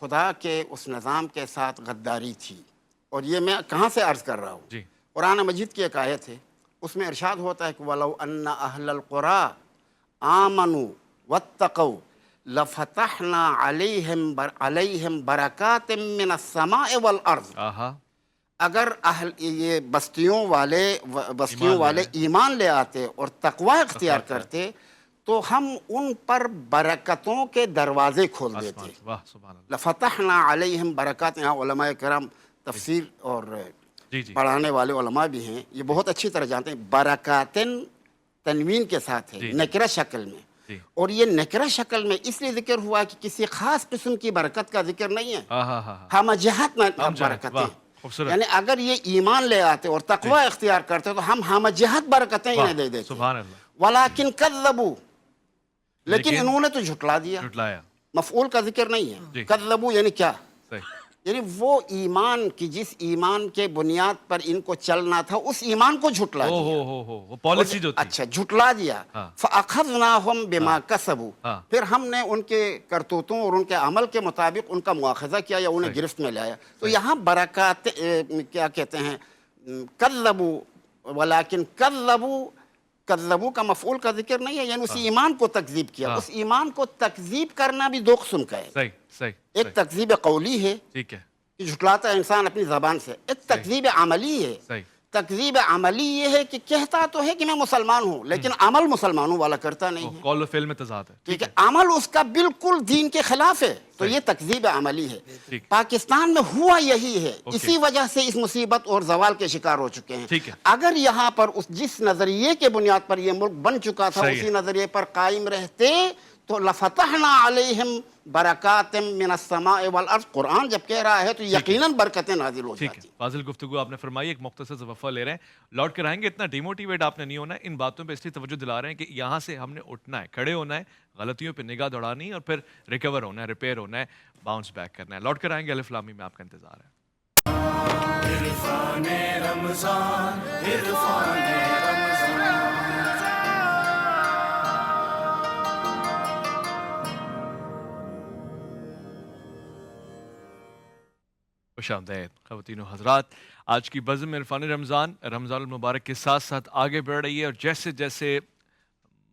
Speaker 4: خدا کے اس نظام کے ساتھ غداری تھی۔ اور یہ میں کہاں سے عرض کر رہا ہوں؟
Speaker 2: جی
Speaker 4: قرآن مجید کی ایک آیت ہے، اس میں ارشاد ہوتا ہے کہ وَلَوْ أَنَّ أَهْلَ الْقُرَىٰ آمَنُوا وَاتَّقَوْا لَفَتَحْنَا عَلَيْهِمْ بَرَكَاتٍ مِّنَ السَّمَاءِ وَالْأَرْضِ۔
Speaker 2: آہا،
Speaker 4: اگر یہ بستیوں والے ایمان لے آتے اور تقوی اختیار کرتے تو ہم ان پر برکتوں کے دروازے کھول دیتے۔
Speaker 2: آسمان، واہ سبحان اللہ۔
Speaker 4: لفتحنا علیہم برکات، یہاں علماء کرام تفسیر اور
Speaker 2: جی جی
Speaker 4: پڑھانے والے علماء بھی ہیں، یہ بہت اچھی طرح جانتے ہیں، برکاتن تنوین کے ساتھ ہے،
Speaker 2: جی۔
Speaker 4: نکرہ شکل میں،
Speaker 2: جی
Speaker 4: اور یہ نکرہ شکل میں اس لیے ذکر ہوا کہ کسی خاص قسم کی برکت کا ذکر نہیں ہے،
Speaker 2: آہا ہا ہا،
Speaker 4: ہم جہت میں
Speaker 2: ہم جہت،
Speaker 4: برکتیں،
Speaker 2: واہ خوبصورت،
Speaker 4: یعنی اگر یہ ایمان لے آتے اور تقوی اختیار کرتے تو ہم جہت برکتیں
Speaker 2: واہ
Speaker 4: انہیں دے دیتے۔
Speaker 2: سبحان اللہ۔
Speaker 4: ولیکن کذبوا، لیکن
Speaker 2: لیکن
Speaker 4: انہوں نے تو جھٹلا دیا،
Speaker 2: جھٹلایا،
Speaker 4: مفعول کا ذکر نہیں ہے،
Speaker 2: جی۔
Speaker 4: کذبوا یعنی کیا؟
Speaker 2: صحیح،
Speaker 4: یعنی وہ ایمان کی جس ایمان کے بنیاد پر ان کو چلنا تھا اس ایمان کو جھٹلا
Speaker 2: او
Speaker 4: دیا،
Speaker 2: ہو وہ پالیسی جو تھی۔
Speaker 4: اچھا جھٹلا دیا۔
Speaker 2: ہاں۔
Speaker 4: فَأَخَذْنَاهُمْ بِمَا كَسَبُوا،
Speaker 2: ہاں۔
Speaker 4: پھر ہم نے ان کے کرتوتوں اور ان کے عمل کے مطابق ان کا مواخذہ کیا یا انہیں
Speaker 2: صحیح۔
Speaker 4: گرفت میں لایا۔ تو یہاں برکات کیا کہتے ہیں، کذبوا، ولیکن کذبوا کا مفعول کا ذکر نہیں ہے، یعنی اسی ایمان کو تکذیب کیا۔
Speaker 2: ہاں۔
Speaker 4: اس ایمان کو تکذیب کرنا بھی دو قسم کا ہے،
Speaker 2: صحیح صحیح
Speaker 4: ایک
Speaker 2: صحیح،
Speaker 4: تکذیب قولی ہے
Speaker 2: ٹھیک ہے،
Speaker 4: کہ جھٹلاتا ہے انسان اپنی زبان سے، ایک تکذیب عملی ہے۔
Speaker 2: صحیح،
Speaker 4: تکذیب عملی یہ ہے کہ کہتا تو ہے کہ میں مسلمان ہوں، لیکن عمل مسلمانوں والا کرتا نہیں ہے،
Speaker 2: قول و فعل میں تضاد ہے،
Speaker 4: ٹھیک ہے، عمل اس کا بالکل دین کے خلاف ہے، تو یہ تکذیب عملی ہے۔
Speaker 2: ٹھیک۔
Speaker 4: پاکستان میں ہوا یہی ہے،
Speaker 2: اوکے۔
Speaker 4: اسی وجہ سے اس مصیبت اور زوال کے شکار ہو چکے ہیں۔
Speaker 2: ٹھیک ہے۔
Speaker 4: اگر یہاں پر جس نظریے کے بنیاد پر یہ ملک بن چکا تھا
Speaker 2: صحیح ہے۔
Speaker 4: اسی نظریے پر قائم رہتے تو لفتحنا علیہم برکات من السماء والارض، قرآن جب کہہ رہا ہے تو یقیناً برکتیں نازل ہو
Speaker 2: ٹھیک ہے،
Speaker 4: جاتی۔
Speaker 2: فاضل گفتگو آپ نے فرمائی، ایک مختصر سے وقفہ لے رہے ہیں، لوٹ کر آئیں گے۔ اتنا ڈیموٹیویٹ آپ نے نہیں ہونا ہے، ان باتوں پہ اس لیے توجہ دلا رہے ہیں کہ یہاں سے ہم نے اٹھنا ہے، کھڑے ہونا ہے، غلطیوں پہ نگاہ دوڑانی ہے اور پھر ریکور ہونا ہے، ریپیئر ہونا ہے، باؤنس بیک کرنا ہے۔ لوٹ کر آئیں گے، الف لام میم میں آپ کا انتظار ہے۔
Speaker 1: عرفان رمضان، عرفان رمضان۔
Speaker 2: خوش آمدید خواتین و حضرات، آج کی بزم عرفان رمضان المبارک کے ساتھ ساتھ آگے بڑھ رہی ہے، اور جیسے جیسے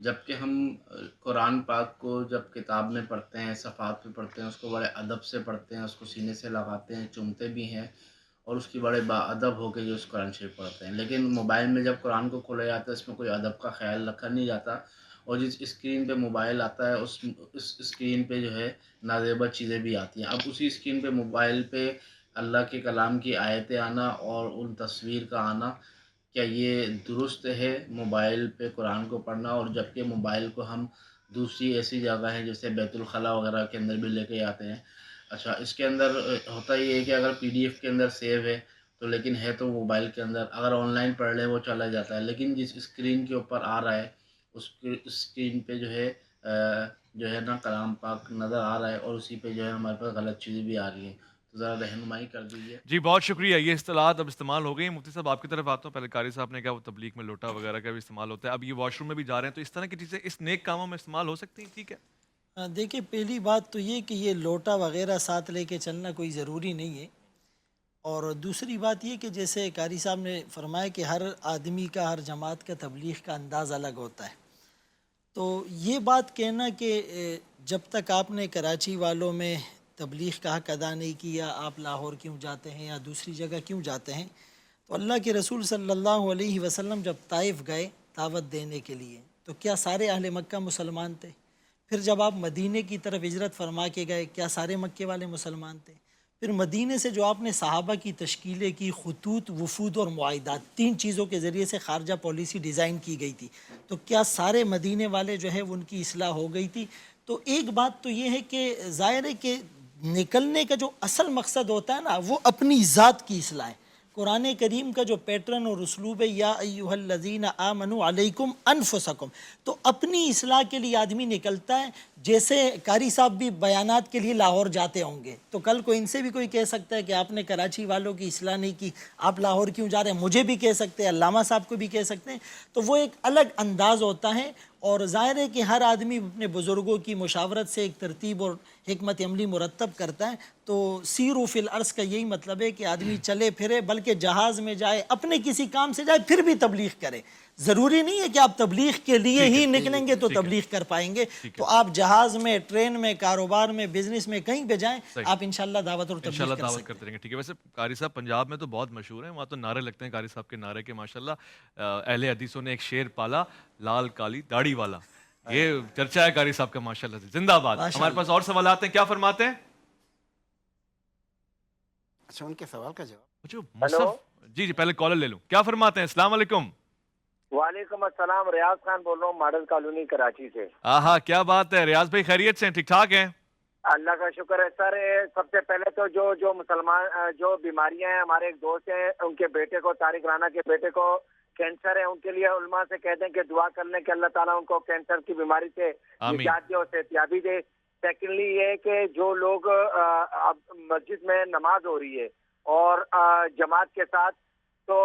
Speaker 7: جبکہ ہم قرآن پاک کو جب کتاب میں پڑھتے ہیں، صفحات پہ پڑھتے ہیں، اس کو بڑے ادب سے پڑھتے ہیں، اس کو سینے سے لگاتے ہیں، چومتے بھی ہیں، اور اس کی بڑے باادب ہو کے جو اس قرآن شریف پڑھتے ہیں. لیکن موبائل میں جب قرآن کو کھولا جاتا ہے اس میں کوئی ادب کا خیال رکھا نہیں جاتا، اور جس اسکرین پہ موبائل آتا ہے اس اسکرین پہ جو ہے نازیبا چیزیں بھی آتی ہیں. اب اسی اسکرین پہ موبائل پہ اللہ کے کلام کی آیتیں آنا اور ان تصویر کا آنا، کیا یہ درست ہے موبائل پہ قرآن کو پڑھنا؟ اور جبکہ موبائل کو ہم دوسری ایسی جگہ ہیں جیسے بیت الخلاء وغیرہ کے اندر بھی لے کے جاتے ہیں. اچھا، اس کے اندر ہوتا یہ ہے کہ اگر PDF کے اندر سیو ہے تو، لیکن ہے تو موبائل کے اندر، اگر آن لائن پڑھ لیں وہ چلا جاتا ہے. لیکن جس اسکرین کے اوپر آ رہا ہے اس اسکرین پہ جو ہے نا کلام پاک نظر آ رہا ہے، اور اسی پہ جو ہے ہمارے پاس غلط چیزیں بھی آ رہی ہیں. تو ذرا رہنمائی کر دیجیے.
Speaker 2: جی بہت شکریہ. یہ اصطلاحات اب استعمال ہو گئی ہیں. مفتی صاحب آپ کی طرف آتا ہوں. پہلے قاری صاحب نے کہا وہ تبلیغ میں لوٹا وغیرہ کا بھی استعمال ہوتا ہے. اب یہ واش روم میں بھی جا رہے ہیں تو اس طرح کی چیزیں اس نیک کاموں میں استعمال ہو سکتی ہیں. ٹھیک ہے،
Speaker 5: دیکھیں پہلی بات تو یہ کہ یہ لوٹا وغیرہ ساتھ لے کے چلنا کوئی ضروری نہیں ہے. اور دوسری بات یہ کہ جیسے قاری صاحب نے فرمایا کہ ہر آدمی کا، ہر جماعت کا تبلیغ کا انداز الگ ہوتا ہے. تو یہ بات کہنا کہ جب تک آپ نے کراچی والوں میں تبلیغ کا حق ادا نہیں کیا، آپ لاہور کیوں جاتے ہیں یا دوسری جگہ کیوں جاتے ہیں؟ تو اللہ کے رسول صلی اللہ علیہ وسلم جب طائف گئے دعوت دینے کے لیے تو کیا سارے اہل مکہ مسلمان تھے؟ پھر جب آپ مدینے کی طرف ہجرت فرما کے گئے کیا سارے مکے والے مسلمان تھے؟ پھر مدینے سے جو آپ نے صحابہ کی تشکیلیں کی، خطوط، وفود اور معاہدات، 3 چیزوں کے ذریعے سے خارجہ پالیسی ڈیزائن کی گئی تھی، تو کیا سارے مدینے والے جو ہے ان کی اصلاح ہو گئی تھی؟ تو ایک بات تو یہ ہے کہ ظاہر ہے کہ نکلنے کا جو اصل مقصد ہوتا ہے نا وہ اپنی ذات کی اصلاح ہے. قرآن کریم کا جو پیٹرن اور اسلوب ہے یا ایھا الذین آمنوا علیکم انفسکم، تو اپنی اصلاح کے لیے آدمی نکلتا ہے. جیسے قاری صاحب بھی بیانات کے لیے لاہور جاتے ہوں گے تو کل کو ان سے بھی کوئی کہہ سکتا ہے کہ آپ نے کراچی والوں کی اصلاح نہیں کی، آپ لاہور کیوں جا رہے ہیں؟ مجھے بھی کہہ سکتے ہیں، علامہ صاحب کو بھی کہہ سکتے ہیں. تو وہ ایک الگ انداز ہوتا ہے، اور ظاہر ہے کہ ہر آدمی اپنے بزرگوں کی مشاورت سے ایک ترتیب اور حکمت عملی مرتب کرتا ہے. تو سیروا فی الارض کا یہی مطلب ہے کہ آدمی چلے پھرے، بلکہ جہاز میں جائے، اپنے کسی کام سے جائے، پھر بھی تبلیغ کرے. ضروری نہیں ہے کہ آپ تبلیغ کے لیے ہی نکلیں گے تو تبلیغ کر پائیں گے. تو آپ جہاز میں، ٹرین میں، کاروبار میں، بزنس میں، کہیں پہ جائیں آپ انشاءاللہ دعوت اور تبلیغ کر سکتے
Speaker 2: کرتے رہیں گے. ٹھیک ہے. ویسے قاری صاحب پنجاب میں تو بہت مشہور ہیں، وہاں تو نعرے لگتے ہیں قاری صاحب کے نعرے کے ماشاءاللہ. اہل حدیثوں نے ایک شعر پالا، لال کالی داڑھی والا. یہ چرچا ہے قاری صاحب کا ماشاءاللہ سے. زندہ باد. ہمارے پاس اور سوالات ہیں، کیا فرماتے ہیں؟
Speaker 4: اچھا، ان کے سوال کا جواب.
Speaker 2: جو مصحف، جی پہلے کالر لے لوں. کیا فرماتے ہیں؟ السلام علیکم.
Speaker 8: وعلیکم السلام، ریاض خان بول رہا ہوں، ماڈل کالونی کراچی سے.
Speaker 2: ہاں کیا بات ہے ریاض بھائی، خیریت سے ہیں؟ ٹھیک ٹھاک ہیں؟
Speaker 8: اللہ کا شکر ہے سر. سب سے پہلے تو جو مسلمان جو بیماریاں ہیں، ہمارے ایک دوست ہیں ان کے بیٹے کو، طارق رانا کے بیٹے کو کینسر ہے، ان کے لیے علماء سے کہتے ہیں کہ دعا کر لیں کہ اللہ تعالیٰ ان کو کینسر کی بیماری سے نجات دے اور صحتیابی دے. سیکنڈلی یہ کہ جو لوگ اب مسجد میں نماز ہو رہی ہے اور جماعت کے ساتھ، تو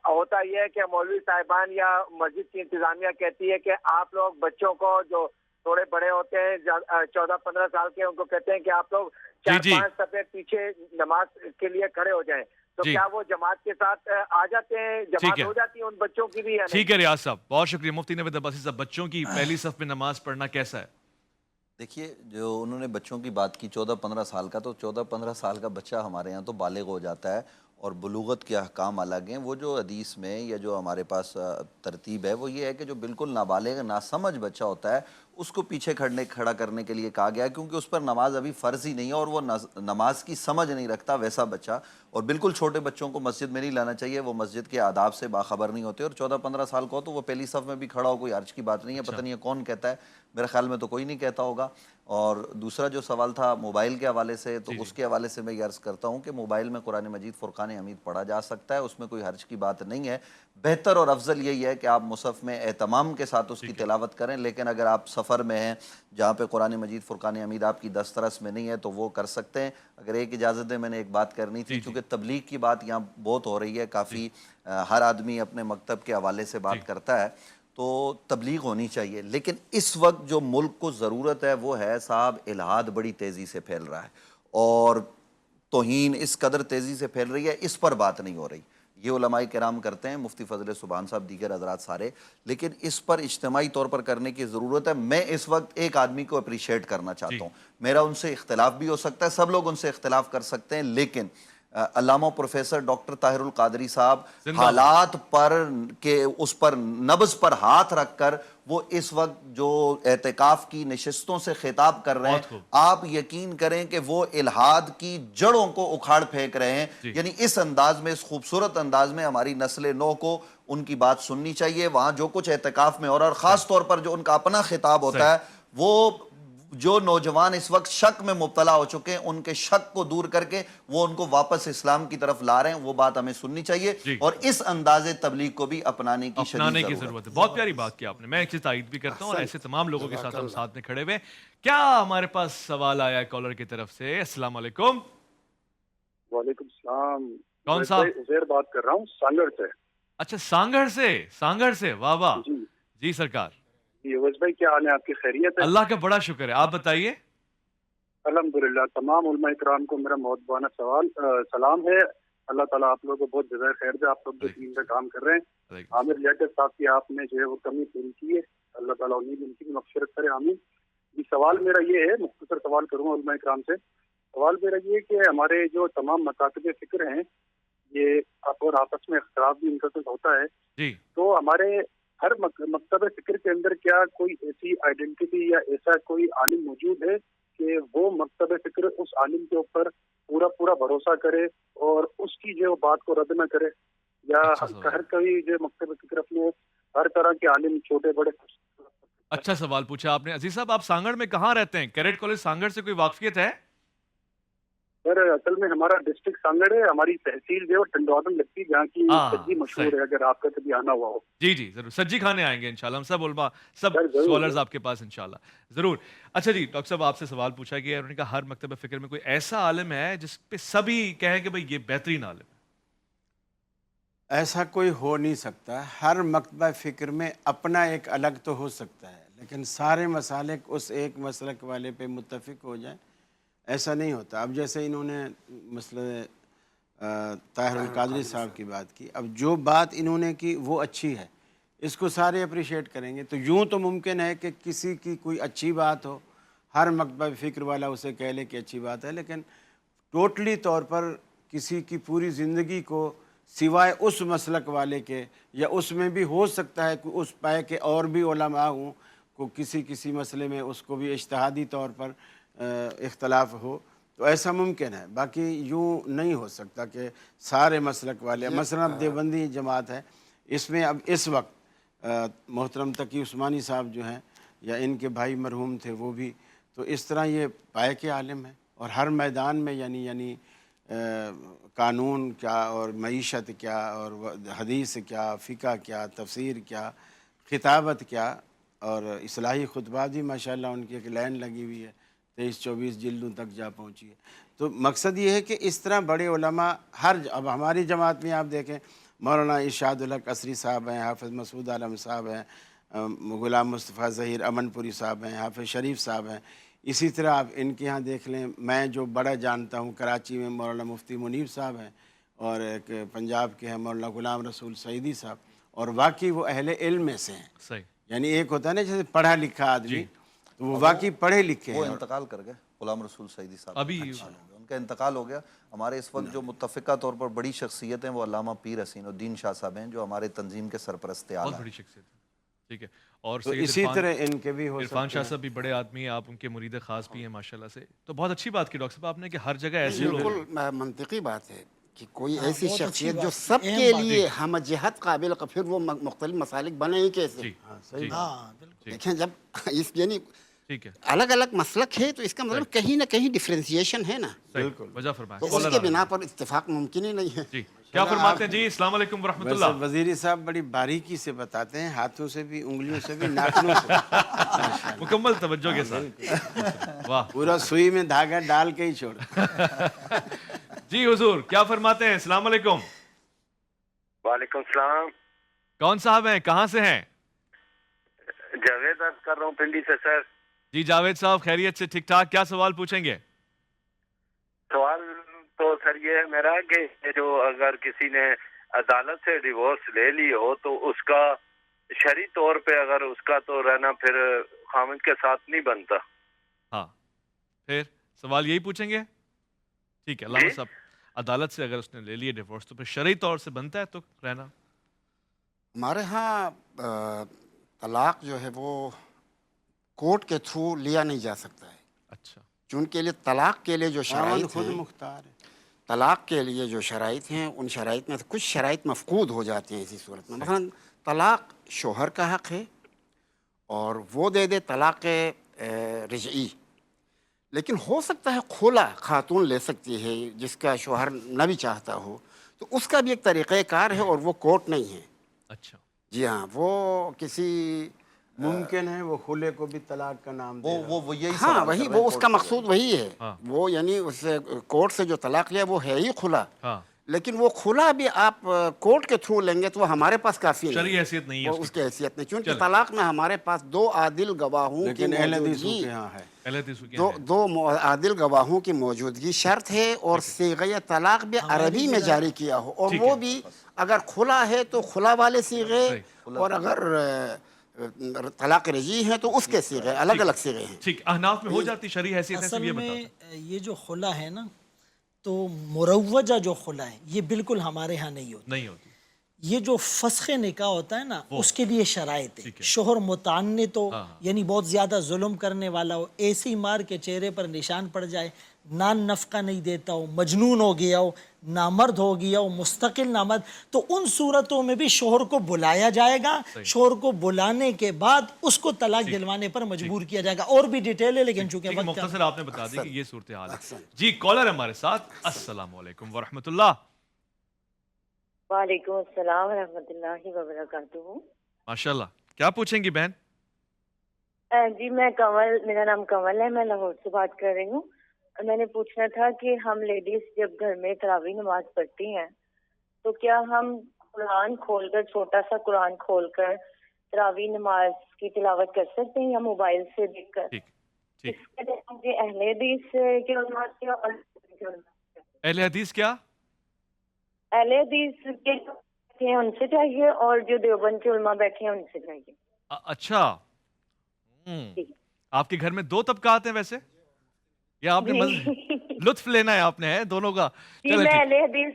Speaker 8: ہوتا یہ ہے کہ مولوی صاحبان یا مسجد کی انتظامیہ کہتی ہے کہ آپ لوگ بچوں کو جو تھوڑے بڑے ہوتے ہیں 14-15 سال کے، ان کو کہتے ہیں کہ آپ لوگ 4-5 صفحے پیچھے نماز کے لیے کھڑے ہو جائیں. تو کیا وہ جماعت کے ساتھ آ جاتے ہیں؟ جماعت ہو جاتی ہے ان بچوں کی بھی؟
Speaker 2: ٹھیک ہے ریاض صاحب، بہت شکریہ. مفتی نوید عباسی صاحب، بچوں کی پہلی صف میں نماز پڑھنا کیسا ہے؟
Speaker 6: دیکھیے، جو انہوں نے بچوں کی بات کی 14-15 سال کا، تو 14-15 سال کا بچہ ہمارے یہاں تو بالغ ہو جاتا ہے، اور بلوغت کے احکام الگ ہیں. وہ جو حدیث میں یا جو ہمارے پاس ترتیب ہے وہ یہ ہے کہ جو بالکل نابالغ ناسمجھ بچہ ہوتا ہے اس کو پیچھے کھڑا کرنے کے لیے کہا گیا ہے، کیونکہ اس پر نماز ابھی فرض ہی نہیں ہے اور وہ نماز کی سمجھ نہیں رکھتا ویسا بچہ. اور بالکل چھوٹے بچوں کو مسجد میں نہیں لانا چاہیے، وہ مسجد کے آداب سے باخبر نہیں ہوتے. اور 14-15 سال کو تو وہ پہلی صف میں بھی کھڑا ہو، کوئی حرج کی بات نہیں ہے. پتہ نہیں ہے کون کہتا ہے، میرے خیال میں تو کوئی نہیں کہتا ہوگا. اور دوسرا جو سوال تھا موبائل کے حوالے سے، تو اس کے حوالے سے میں یہ عرض کرتا ہوں کہ موبائل میں قرآن مجید فرقان حمید پڑھا جا سکتا ہے، اس میں کوئی حرج کی بات نہیں ہے. بہتر اور افضل یہی ہے کہ آپ مصحف میں اہتمام کے ساتھ اس کی تلاوت کریں. لیکن اگر آپ سفر میں ہیں جہاں پہ قرآن مجید فرقان حمید آپ کی دسترس میں نہیں ہے تو وہ کر سکتے ہیں. اگر ایک اجازت ہے، میں نے ایک بات کرنی تھی، کیونکہ تبلیغ کی بات یہاں بہت ہو رہی ہے، کافی ہر آدمی اپنے مکتب کے حوالے سے بات کرتا ہے، تو تبلیغ ہونی چاہیے. لیکن اس وقت جو ملک کو ضرورت ہے وہ ہے صاحب، الہاد بڑی تیزی سے پھیل رہا ہے اور توہین اس قدر تیزی سے پھیل رہی ہے، اس پر بات نہیں ہو رہی. یہ علماء کرام کرتے ہیں، مفتی فضل سبحان صاحب، دیگر حضرات سارے، لیکن اس پر اجتماعی طور پر کرنے کی ضرورت ہے۔ میں اس وقت ایک آدمی کو اپریشیٹ کرنا چاہتا ہوں، میرا ان سے اختلاف بھی ہو سکتا ہے، سب لوگ ان سے اختلاف کر سکتے ہیں، لیکن علامہ پروفیسر ڈاکٹر طاہر القادری صاحب حالات پر کہ اس پر نبض پر ہاتھ رکھ کر وہ اس وقت جو اعتکاف کی نشستوں سے خطاب کر رہے ہیں، آپ یقین کریں کہ وہ الہاد کی جڑوں کو اکھاڑ پھینک رہے ہیں۔ یعنی اس انداز میں، اس خوبصورت انداز میں ہماری نسل نو کو ان کی بات سننی چاہیے۔ وہاں جو کچھ اعتکاف میں اور خاص طور پر جو ان کا اپنا خطاب ہوتا ہے، وہ جو نوجوان اس وقت شک میں مبتلا ہو چکے ہیں، ان کے شک کو دور کر کے وہ ان کو واپس اسلام کی طرف لا رہے ہیں، وہ بات ہمیں سننی چاہیے اور اس انداز تبلیغ کو بھی اپنانے کی شدید ضرورت ہے۔
Speaker 2: بہت پیاری بات کی آپ نے، میں ایک چیز تائید بھی کرتا ہوں، ایسے تمام لوگوں کے ساتھ ہم ساتھ میں کھڑے ہوئے۔ کیا ہمارے پاس سوال آیا ہے کالر کی طرف سے؟ السلام علیکم۔
Speaker 9: وعلیکم السلام۔
Speaker 2: کون صاحب؟
Speaker 9: عزیر بات کر رہا ہوں سانگڑ سے۔
Speaker 2: اچھا، سانگڑ سے، واہ واہ جی سرکار۔
Speaker 9: جی عوض بھائی، کیا حال ہے آپ کی؟ خیریت ہے؟
Speaker 2: اللہ کا بڑا شکر ہے، آپ بتائیے۔
Speaker 9: الحمدللہ، تمام علماء کرام کو میرا بہت بہت سلام ہے۔ اللہ تعالیٰ آپ لوگوں کو بہت جزائے خیر دے، آپ لوگ جو دین کا کام کر رہے ہیں۔ عامر لیاقت صاحب کی آپ نے جو ہے وہ کمی پوری کی ہے، اللہ تعالیٰ انہیں ان کی مغفرت کرے، آمین۔ یہ سوال میرا یہ ہے، مختصر سوال کروں گا علماء کرام سے۔ سوال میرا یہ ہے کہ ہمارے جو تمام مکاتب فکر ہیں، یہ اور آپس میں اختلاف بھی ان کا ہوتا ہے، تو ہمارے ہر مکتب فکر کے اندر کیا کوئی ایسی آئیڈینٹی یا ایسا کوئی عالم موجود ہے کہ وہ مکتب فکر اس عالم کے اوپر پورا بھروسہ کرے اور اس کی جو بات کو رد نہ کرے، یا ہر کوئی جو مکتب فکر اپنے ہر طرح کے عالم چھوٹے بڑے؟
Speaker 2: اچھا سوال پوچھا آپ نے عزیز صاحب۔ آپ سانگڑ میں کہاں رہتے ہیں؟ کیڈٹ کالج سانگڑ سے کوئی واقفیت ہے؟
Speaker 9: سر اصل میں ہمارا ڈسٹرکٹ سانگڑ ہے، ہماری تحصیل جو ہے ٹنڈوادن لگتی ہے، جہاں کی سجی مشہور ہے، اگر آپ کا کبھی آنا ہوا ہو۔
Speaker 2: جی جی ضرور، سجی کھانے آئیں گے انشاءاللہ، ہم سب علماء، سب سکولرز آپ کے پاس انشاءاللہ ضرور۔ اچھا جی ڈاکٹر صاحب، آپ سے سوال پوچھا گیا ہے، انہوں نے کہا ہر مکتبہ فکر میں کوئی ایسا عالم ہے جس پہ سبھی کہیں کہ بھئی یہ بہترین عالم ہے؟
Speaker 3: ایسا کوئی ہو نہیں سکتا۔ ہر مکتبہ فکر میں اپنا ایک الگ تو ہو سکتا ہے، لیکن سارے مسالک اس ایک مسلک والے پہ متفق ہو جائیں، ایسا نہیں ہوتا۔ اب جیسے انہوں نے مسئلہ طاہر القادری صاحب کی بات کی، اب جو بات انہوں نے کی وہ اچھی ہے، اس کو سارے اپریشیٹ کریں گے، تو یوں تو ممکن ہے کہ کسی کی کوئی اچھی بات ہو، ہر مکتبہ فکر والا اسے کہہ لے کہ اچھی بات ہے، لیکن ٹوٹلی طور پر کسی کی پوری زندگی کو سوائے اس مسلک والے کے، یا اس میں بھی ہو سکتا ہے کہ اس پائے کے اور بھی علماء ہوں کو کسی مسئلے میں اس کو بھی اجتہادی طور پر اختلاف ہو، تو ایسا ممکن ہے۔ باقی یوں نہیں ہو سکتا کہ سارے مسلک والے، مثلا اب دیوبندی جماعت ہے، اس میں اب اس وقت محترم تقی عثمانی صاحب جو ہیں، یا ان کے بھائی مرحوم تھے وہ بھی، تو اس طرح یہ پائے کے عالم ہیں، اور ہر میدان میں یعنی قانون کیا اور معیشت کیا اور حدیث کیا، فقہ کیا، تفسیر کیا، خطابت کیا، اور اصلاحی خطبات بھی ماشاءاللہ ان کی ایک لائن لگی ہوئی ہے، 23-24 جلدوں تک جا پہنچی ہے۔ تو مقصد یہ ہے کہ اس طرح بڑے علماء اب ہماری جماعت میں آپ دیکھیں، مولانا ارشاد الحق عصری صاحب ہیں، حافظ مسعود عالم صاحب ہیں، غلام مصطفیٰ ظہیر امن پوری صاحب ہیں، حافظ شریف صاحب ہیں، اسی طرح آپ ان کے ہاں دیکھ لیں، میں جو بڑا جانتا ہوں کراچی میں مولانا مفتی منیب صاحب ہیں، اور ایک پنجاب کے ہیں مولانا غلام رسول سعیدی صاحب، اور واقعی وہ اہل علم میں سے ہیں۔
Speaker 2: صحیح،
Speaker 3: یعنی ایک ہوتا ہے نا جیسے پڑھا لکھا آدمی، تو وہ واقعی پڑھے لکھے ہیں۔
Speaker 6: وہ انتقال کر گئے غلام رسول سعیدی صاحب،
Speaker 2: ابھی
Speaker 6: ان کا انتقال ہو گیا۔ ہمارے اس وقت جو متفقہ طور پر بڑی شخصیت ہیں وہ علامہ پیر حسین الدین شاہ صاحب ہیں، جو ہمارے تنظیم کے سرپرست اعلیٰ ہیں،
Speaker 2: بہت بڑی شخصیت ہے، ٹھیک ہے۔ اور
Speaker 3: تو اسی طرح ان کے بھی ہو سکتے ہیں۔
Speaker 2: عرفان شاہ صاحب بھی بڑے آدمی ہیں، آپ ان کے مرید خاص بھی ہیں ماشاءاللہ سے، تو بہت اچھی بات کی ڈاکٹر صاحب آپ نے کہ ہر جگہ ایسے لوگ،
Speaker 4: بالکل منطقی بات ہے کہ کوئی ایسی شخصیت جو سب کے لیے ہم جہت قابل، پھر وہ مختلف مسالک بنے ہی کیسے؟ دیکھیں جب اس یعنی الگ الگ مسلک ہے تو اس کا مطلب کہیں نہ کہیں ڈفرینسیشن ہے نا،
Speaker 2: بالکل وجہ فرمائیں،
Speaker 4: تو اس کے بنا پر اتفاق ممکن ہی نہیں ہے۔
Speaker 2: کیا فرماتے ہیں جی؟ السلام علیکم ورحمۃ اللہ۔
Speaker 3: وزیری صاحب بڑی باریکی سے بتاتے ہیں، ہاتھوں سے بھی، انگلیوں سے بھی، ناخنوں سے،
Speaker 2: مکمل توجہ کے ساتھ، واہ،
Speaker 3: پورا سوئی میں دھاگا ڈال کے ہی چھوڑ۔
Speaker 2: جی حضور کیا فرماتے ہیں؟ السلام علیکم۔
Speaker 10: وعلیکم السلام۔
Speaker 2: کون صاحب ہیں؟ کہاں سے ہیں؟
Speaker 10: جاوید بات کر رہا ہوں پنڈی سے سر۔
Speaker 2: جی جاوید صاحب خیریت سے؟ ٹھیک ٹھاک، کیا سوال پوچھیں گے؟
Speaker 10: سوال تو سر یہ ہے میرا کہ جو اگر کسی نے عدالت سے ڈیورس لے لی ہو تو اس کا شرعی طور پہ اگر اس کا تو رہنا پھر خامد کے ساتھ نہیں بنتا.
Speaker 2: ہاں پھر سوال یہی پوچھیں گے؟ ٹھیک ہے علامہ صاحب، عدالت سے اگر اس نے لے لیے ڈیورس تو پھر شرعی طور سے بنتا ہے تو رہنا؟
Speaker 4: ہمارے ہاں طلاق جو ہے وہ کورٹ کے تھرو لیا نہیں جا سکتا ہے.
Speaker 2: اچھا.
Speaker 4: چونکہ لیے طلاق کے لیے جو شرائط
Speaker 3: خود
Speaker 4: ہیں،
Speaker 3: مختار ہے.
Speaker 4: طلاق کے لیے جو شرائط ہیں ان شرائط میں سے کچھ شرائط مفقود ہو جاتی ہیں اسی صورت میں. مثلا طلاق شوہر کا حق ہے اور وہ دے دے طلاق رجعی، لیکن ہو سکتا ہے کھلا خاتون لے سکتی ہے جس کا شوہر نہ بھی چاہتا ہو، تو اس کا بھی ایک طریقہ کار ہے اور وہ کورٹ نہیں ہے.
Speaker 2: اچھا.
Speaker 4: جی ہاں، وہ کسی
Speaker 3: ممکن ہے وہ خلے کو بھی طلاق کا نام دے رہا
Speaker 6: وہ یہی
Speaker 4: ہاں وہی وہ اس کا مقصود وہی ہے.
Speaker 2: ہاں.
Speaker 4: وہ یعنی اس کورٹ سے جو طلاق لیا وہ ہے ہی کھلا،
Speaker 2: ہاں
Speaker 4: لیکن وہ کھلا بھی آپ کورٹ کے تھرو لیں گے تو وہ ہمارے پاس کافی نہیں
Speaker 2: شرعی حیثیت نہیں ہے
Speaker 4: وہ
Speaker 2: اس
Speaker 4: اس کی حیثیت نہیں، چونکہ
Speaker 2: چلیں.
Speaker 4: طلاق میں ہمارے پاس دو عادل گواہوں کی
Speaker 3: لیکن اہل حدیثوں
Speaker 4: موجودگی
Speaker 3: کے ہاں ہے.
Speaker 2: اہل حدیثوں کی
Speaker 4: دو عادل گواہوں کی موجودگی شرط ہے، اور صیغہ طلاق بھی عربی میں جاری کیا ہو، اور وہ بھی اگر کھلا ہے تو کھلا والے صیغے، اور اگر طلاق رجعی ہیں تو اس کے صیغے الگ الگ صیغے ہیں.
Speaker 2: ٹھیک. احناف میں ہو جاتی شرعی حیثیت ہے؟
Speaker 5: اصل
Speaker 2: یہ
Speaker 5: میں
Speaker 2: بتا
Speaker 5: یہ جو خلا ہے نا، تو مروجہ جو خلا ہے یہ بالکل ہمارے ہاں نہیں ہوتا.
Speaker 2: نہیں ہوتی.
Speaker 5: یہ جو فسخ نکاح ہوتا ہے نا اس کے لیے شرائط ہے. شوہر متعنت ہو، یعنی بہت زیادہ ظلم کرنے والا ہو، ایسی مار کے چہرے پر نشان پڑ جائے، نان نفقہ نہیں دیتا ہو، مجنون ہو گیا ہو، نامرد ہو گیا ہو، مستقل نامرد، تو ان صورتوں میں بھی شوہر کو بلایا جائے گا. شوہر کو بلانے کے بعد اس کو طلاق دلوانے پر مجبور کیا جائے گا. اور بھی ڈیٹیل ہے لیکن چونکہ وقت
Speaker 2: مختصر آپ نے بتا دی کہ یہ صورتحال ہے. جی کالر ہمارے ساتھ. السلام علیکم ورحمۃ اللہ.
Speaker 11: وعلیکم السلام ورحمۃ اللہ وبرکاتہ.
Speaker 2: ماشاء اللہ. کیا پوچھیں گی بہن؟
Speaker 11: جی میں کنول، میرا نام کنول ہے، میں لاہور سے بات کر رہی ہوں. میں نے پوچھنا تھا کہ ہم لیڈیز جب گھر میں تراویح نماز پڑھتی ہیں تو کیا ہم قرآن کھول کر، چھوٹا سا قرآن کھول کر تراویح نماز کی تلاوت کر سکتے ہیں یا موبائل سے دیکھ کر؟ اس کے مجھے اہل حدیث کے علماء سے اور
Speaker 2: اہل حدیث کیا؟
Speaker 11: اہل حدیث کے ان سے چاہیے، اور جو دیوبند کے علماء بیٹھے ہیں ان سے چاہیے.
Speaker 2: اچھا. آپ کے گھر میں دو طبقات ہیں ویسے، یا آپ نے لطف لینا ہے آپ نے دونوں کا؟
Speaker 11: جی میں اہل حدیث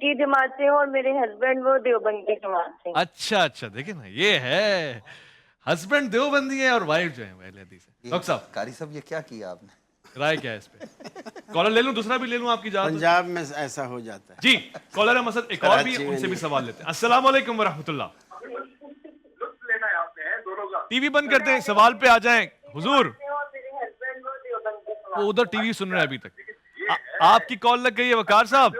Speaker 11: کی جماعت سے ہوں اور میرے ہسبینڈ وہ دیوبند کی جماعت سے.
Speaker 2: اچھا اچھا. دیکھیں نا یہ ہے، ہسبینڈ دیوبندی ہے اور وائف جو ہے اہل حدیث ہے. ڈاکٹر صاحب،
Speaker 6: قاری صاحب یہ کیا کیا آپ نے؟
Speaker 2: رائے کیا ہے اس پہ؟ کالر لے لوں، دوسرا بھی لے لوں آپ کی اجازت؟
Speaker 3: پنجاب میں ایسا ہو جاتا ہے.
Speaker 2: جی کالر ہے مسد ایک اور بھی، ان سے بھی سوال لیتے ہیں. السلام علیکم ورحمۃ اللہ. ٹی وی بند کرتے ہیں، سوال پہ آ جائیں حضور. وہ ادھر ٹی وی سن رہے ہیں ابھی تک. آپ کی کال لگ گئی ہے وقار صاحب.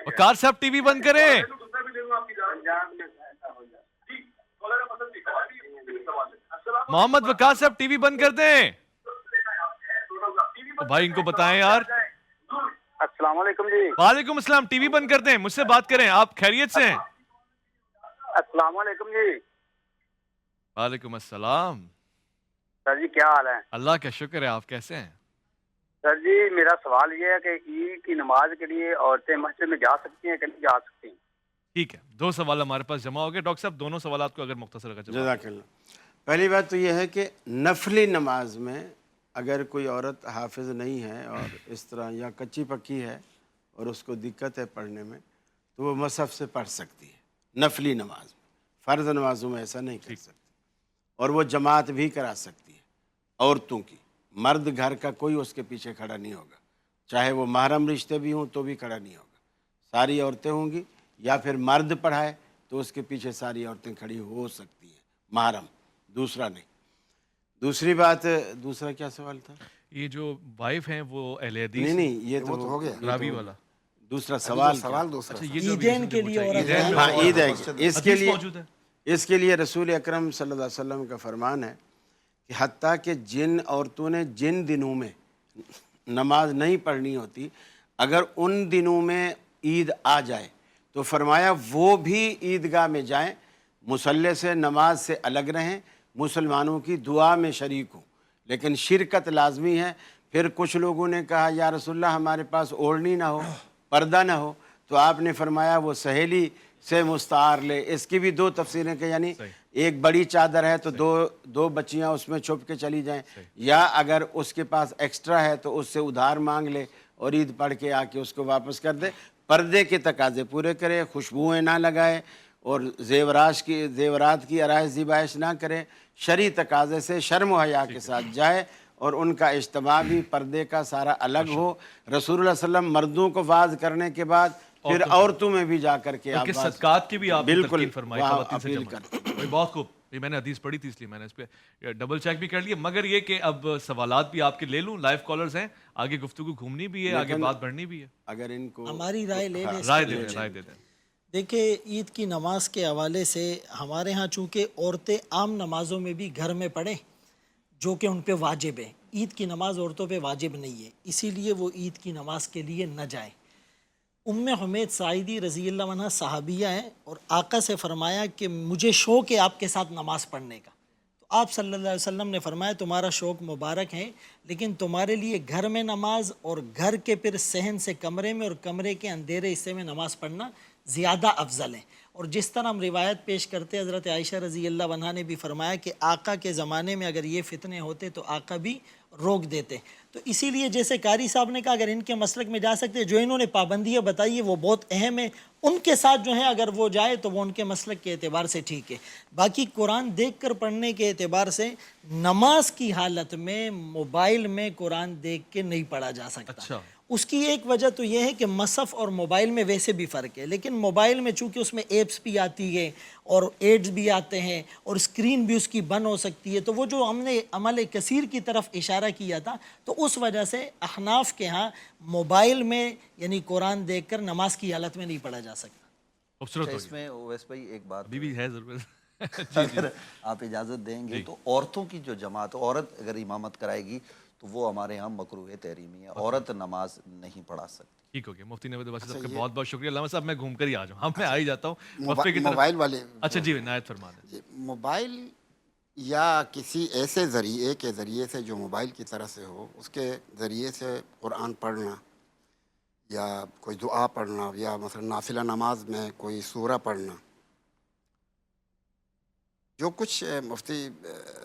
Speaker 2: وقار صاحب ٹی وی بند کریں. محمد وقار صاحب ٹی وی بند کر دیں. بھائی ان کو بتائیں یار.
Speaker 10: السلام علیکم جی.
Speaker 2: وعلیکم السلام. ٹی وی بند کر دیں، مجھ سے بات کریں. آپ خیریت سے ہیں؟
Speaker 10: السلام علیکم جی.
Speaker 2: وعلیکم السلام.
Speaker 10: سر جی کیا حال ہے؟
Speaker 2: اللہ کا شکر ہے. آپ کیسے ہیں؟
Speaker 10: سر جی میرا سوال یہ ہے کہ عید کی نماز کے لیے عورتیں مسجد میں جا سکتی ہیں کہ نہیں جا سکتی؟
Speaker 2: ٹھیک ہے، دو سوال ہمارے پاس جمع ہو گئے. ڈاکٹر صاحب دونوں سوالات کو اگر مختصر کا جواب.
Speaker 3: جزاک اللہ. پہلی بات تو یہ ہے کہ نفلی نماز میں اگر کوئی عورت حافظ نہیں ہے اور اس طرح یا کچی پکی ہے اور اس کو دقت ہے پڑھنے میں، تو وہ مصحف سے پڑھ سکتی ہے نفلی نماز میں. فرض نمازوں میں ایسا نہیں کر سکتی. اور وہ جماعت بھی کرا سکتی ہے عورتوں کی. مرد گھر کا کوئی اس کے پیچھے کھڑا نہیں ہوگا، چاہے وہ محرم رشتے بھی ہوں تو بھی کھڑا نہیں ہوگا. ساری عورتیں ہوں گی، یا پھر مرد پڑھائے تو اس کے پیچھے ساری عورتیں کھڑی ہو سکتی ہیں، محرم، دوسرا نہیں. دوسری بات، دوسرا کیا سوال تھا؟
Speaker 2: یہ جو وائف ہیں وہ اہل حدیث؟
Speaker 3: نہیں یہ تو
Speaker 4: ہو گیا
Speaker 2: راوی والا.
Speaker 3: دوسرا سوال
Speaker 4: دوسرا.
Speaker 5: عیدین کے لیے
Speaker 3: ہاں عید ہے. اس کے لیے رسول اکرم صلی اللہ علیہ وسلم کا فرمان ہے کہ حتیٰ کہ جن عورتوں نے جن دنوں میں نماز نہیں پڑھنی ہوتی، اگر ان دنوں میں عید آ جائے تو فرمایا وہ بھی عیدگاہ میں جائیں، مصلی سے نماز سے الگ رہیں، مسلمانوں کی دعا میں شریک ہوں، لیکن شرکت لازمی ہے. پھر کچھ لوگوں نے کہا یا رسول اللہ ہمارے پاس اوڑھنی نہ ہو، پردہ نہ ہو، تو آپ نے فرمایا وہ سہیلی سے مستعار لے۔ اس کی بھی دو تفسیریں کہ یعنی ایک بڑی چادر ہے تو دو بچیاں اس میں چھپ کے چلی جائیں، یا اگر اس کے پاس ایکسٹرا ہے تو اس سے ادھار مانگ لے اور عید پڑھ کے آ کے اس کو واپس کر دے۔ پردے کے تقاضے پورے کرے، خوشبوئیں نہ لگائے اور زیورات کی آرائش زیبائش نہ کرے، شرعی تقاضے سے شرم و حیا کے ساتھ جائے، اور ان کا اجتماع بھی پردے کا سارا الگ ہو۔ رسول اللہ صلی اللہ علیہ وسلم مردوں کو واعظ کرنے کے بعد پھر عورتوں میں بھی جا کر کے
Speaker 2: کہ صدقات کی بھی آپ نے تلقین فرمائی خواتین سے
Speaker 3: اپیل
Speaker 2: جمع۔ بہت خوب، میں نے حدیث پڑھی تھی اس لیے میں نے اس پہ ڈبل چیک بھی کر لیا، مگر یہ کہ اب سوالات بھی آپ کے لے لوں، لائیو کالرز ہیں، آگے گفتگو گھومنی بھی ہے، آگے بات بڑھنی بھی ہے۔
Speaker 3: اگر ان کو
Speaker 5: ہماری رائے لے لیں،
Speaker 2: رائے دے دیں۔
Speaker 5: دیکھیں عید کی نماز کے حوالے سے ہمارے ہاں چونکہ عورتیں عام نمازوں میں بھی گھر میں پڑھیں جو کہ ان پہ واجب ہے، عید کی نماز عورتوں پہ واجب نہیں ہے، اسی لیے وہ عید کی نماز کے لیے نہ جائیں۔ ام حمید ساعدی رضی اللہ عنہ صحابیہ ہیں، اور آقا سے فرمایا کہ مجھے شوق ہے آپ کے ساتھ نماز پڑھنے کا، تو آپ صلی اللہ علیہ وسلم نے فرمایا تمہارا شوق مبارک ہے، لیکن تمہارے لیے گھر میں نماز اور گھر کے پھر صحن سے کمرے میں اور کمرے کے اندھیرے حصے میں نماز پڑھنا زیادہ افضل ہے۔ اور جس طرح ہم روایت پیش کرتے حضرت عائشہ رضی اللہ عنہا نے بھی فرمایا کہ آقا کے زمانے میں اگر یہ فتنے ہوتے تو آقا بھی روک دیتے۔ تو اسی لیے جیسے قاری صاحب نے کہا اگر ان کے مسلک میں جا سکتے، جو انہوں نے پابندیاں بتائی ہے وہ بہت اہم ہے، ان کے ساتھ جو ہے اگر وہ جائے تو وہ ان کے مسلک کے اعتبار سے ٹھیک ہے۔ باقی قرآن دیکھ کر پڑھنے کے اعتبار سے نماز کی حالت میں موبائل میں قرآن دیکھ کے نہیں پڑھا جا سکتا۔ اس کی ایک وجہ تو یہ ہے کہ مصحف اور موبائل میں ویسے بھی فرق ہے، لیکن موبائل میں چونکہ اس میں ایپس بھی آتی ہے اور ایڈز بھی آتے ہیں اور اسکرین بھی اس کی بند ہو سکتی ہے، تو وہ جو ہم نے عمل کثیر کی طرف اشارہ کیا تھا، تو اس وجہ سے احناف کے ہاں موبائل میں یعنی قرآن دیکھ کر نماز کی حالت میں نہیں پڑھا جا سکتا۔
Speaker 2: خوبصورت
Speaker 6: اس میں اویس بھائی ایک بات
Speaker 2: بھی ہے ضرورت،
Speaker 6: اگر آپ اجازت دیں گے تو عورتوں کی جو جماعت، عورت اگر امامت کرائے گی تو وہ ہمارے ہاں مکروہ تحریمی ہے، عورت نماز نہیں پڑھا سکتی۔
Speaker 2: ٹھیک ہو گیا، مفتی نوید عباسی صاحب کا بہت بہت شکریہ۔ علامہ صاحب میں گھوم کر ہی آ جاؤں، میں آ ہی جاتا ہوں
Speaker 4: موبائل والے۔
Speaker 2: اچھا جی عنایت فرما دیں۔
Speaker 4: موبائل یا کسی ایسے ذریعے کے ذریعے سے جو موبائل کی طرح سے ہو، اس کے ذریعے سے قرآن پڑھنا یا کوئی دعا پڑھنا یا مثلا نافلہ نماز میں کوئی سورہ پڑھنا، جو کچھ مفتی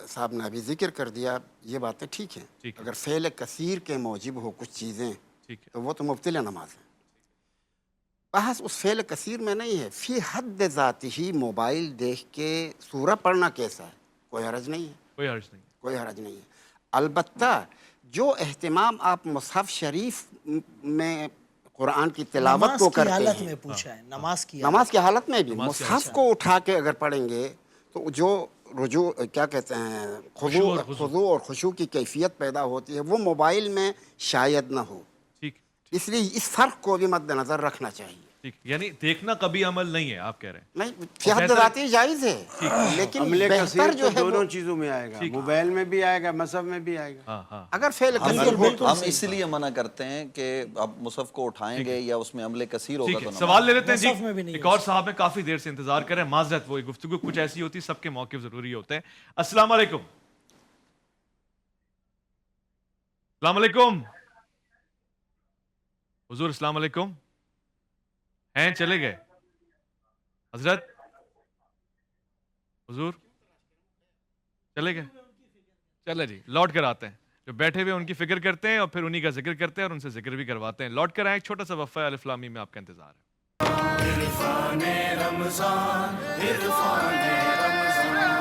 Speaker 4: صاحب نے ابھی ذکر کر دیا یہ باتیں ٹھیک ہیں۔ اگر فعل کثیر کے موجب ہو کچھ چیزیں تو وہ تو مبطل نماز ہے۔ بحث اس فعل کثیر میں نہیں ہے، فی حد ذاتی ہی موبائل دیکھ کے سورہ پڑھنا کیسا ہے، کوئی حرج نہیں ہے، کوئی حرج نہیں ہے۔ البتہ جو اہتمام آپ مصحف شریف میں قرآن کی تلاوت کو کرتے ہیں، نماز کی حالت میں بھی مصحف کو اٹھا کے اگر پڑھیں گے تو جو رجوع کیا کہتے ہیں خضوع اور خشوع کی کیفیت پیدا ہوتی ہے وہ موبائل میں شاید نہ ہو۔ اس لیے اس فرق کو بھی مد نظر رکھنا چاہیے۔
Speaker 2: یعنی دیکھنا کبھی عمل نہیں ہے، آپ کہہ رہے ہیں
Speaker 4: نہیں، فی حد ذاتی جائز ہے، لیکن
Speaker 3: عمل
Speaker 4: بہتر جو ہے
Speaker 3: دونوں چیزوں میں آئے گا، موبائل میں بھی آئے گا، مصحف میں بھی آئے گا۔
Speaker 4: اگر فعل کثیر ہو تو
Speaker 6: ہم اس لیے منع کرتے ہیں کہ اب مصحف کو اٹھائیں گے یا اس میں عمل کثیر ہوگا تو
Speaker 2: سوال لے لیتے ہیں جی۔ ایک اور صاحب میں کافی دیر سے انتظار کر رہے ہیں، معذرت، وہ گفتگو کچھ ایسی ہوتی ہے، سب کے موقف ضروری ہوتے ہیں۔ السلام علیکم۔ السلام علیکم حضور، السلام علیکم ہیں، چلے گئے حضرت، حضور چلے گئے، چلے جی لوٹ کر آتے ہیں، جو بیٹھے ہوئے ان کی فکر کرتے ہیں اور پھر انہی کا ذکر کرتے ہیں اور ان سے ذکر بھی کرواتے ہیں۔ لوٹ کر آئیں، ایک چھوٹا سا وقفہ الف لام میم میں آپ کا انتظار ہے۔
Speaker 1: عرفان رمضان، عرفان رمضان۔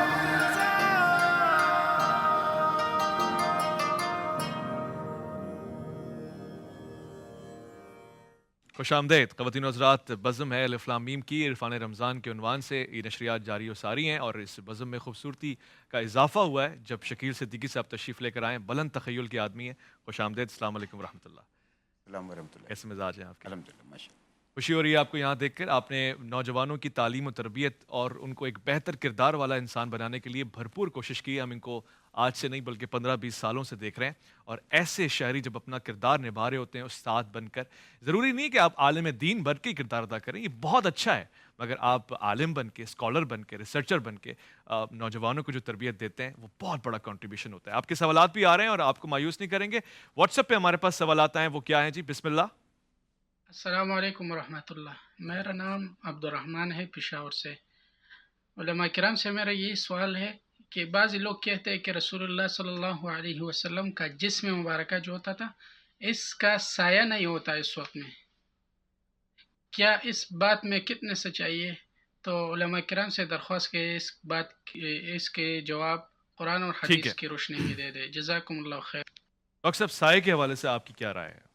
Speaker 2: خوش آمدید خواتین و حضرات، بزم ہے الف لام میم کی عرفان رمضان کے عنوان سے یہ نشریات جاری و ساری ہیں، اور اس بزم میں خوبصورتی کا اضافہ ہوا ہے جب شکیل صدیقی صاحب تشریف لے کر آئیں، بلند تخیل کے آدمی ہیں۔ خوش آمدید، السلام علیکم ورحمۃ اللہ۔
Speaker 3: السلام ورحمۃ اللہ۔
Speaker 2: کیسے مزاج ہیں آپ کے؟
Speaker 3: الحمدللہ، ماشاء اللہ۔
Speaker 2: خوشی ہو رہی ہے آپ کو یہاں دیکھ کر۔ آپ نے نوجوانوں کی تعلیم و تربیت اور ان کو ایک بہتر کردار والا انسان بنانے کے لیے بھرپور کوشش کی ہے، ہم ان کو آج سے نہیں بلکہ 15-20 سالوں سے دیکھ رہے ہیں. اور ایسے شہری جب اپنا کردار نبھا رہے ہوتے ہیں استاد بن کر، ضروری نہیں کہ آپ عالم دین بن کے کردار ادا کریں، یہ بہت اچھا ہے، مگر آپ عالم بن کے، اسکالر بن کے، ریسرچر بن کے نوجوانوں کو جو تربیت دیتے ہیں وہ بہت بڑا کنٹریبیوشن ہوتا ہے. آپ کے سوالات بھی آ رہے ہیں اور آپ کو مایوس نہیں کریں گے. واٹس ایپ پہ ہمارے پاس سوالات آئے ہیں، وہ کیا ہیں جی؟ بسم اللہ.
Speaker 12: السلام علیکم ورحمۃ اللہ. میرا نام عبد الرحمن ہے، پشاور سے. علماء کرام سے میرا یہ سوال ہے کہ بعض لوگ کہتے ہیں کہ رسول اللہ صلی اللہ علیہ وسلم کا جسم مبارکہ جو ہوتا تھا اس کا سایہ نہیں ہوتا اس وقت میں، کیا اس بات میں کتنے سچائی ہے؟ تو علماء کرام سے درخواست کہ اس کے جواب قرآن اور حدیث کی روشنی میں دے دے. جزاکم اللہ خیر.
Speaker 2: ڈاکٹر صاحب سائے کے حوالے سے آپ کی کیا رائے ہے؟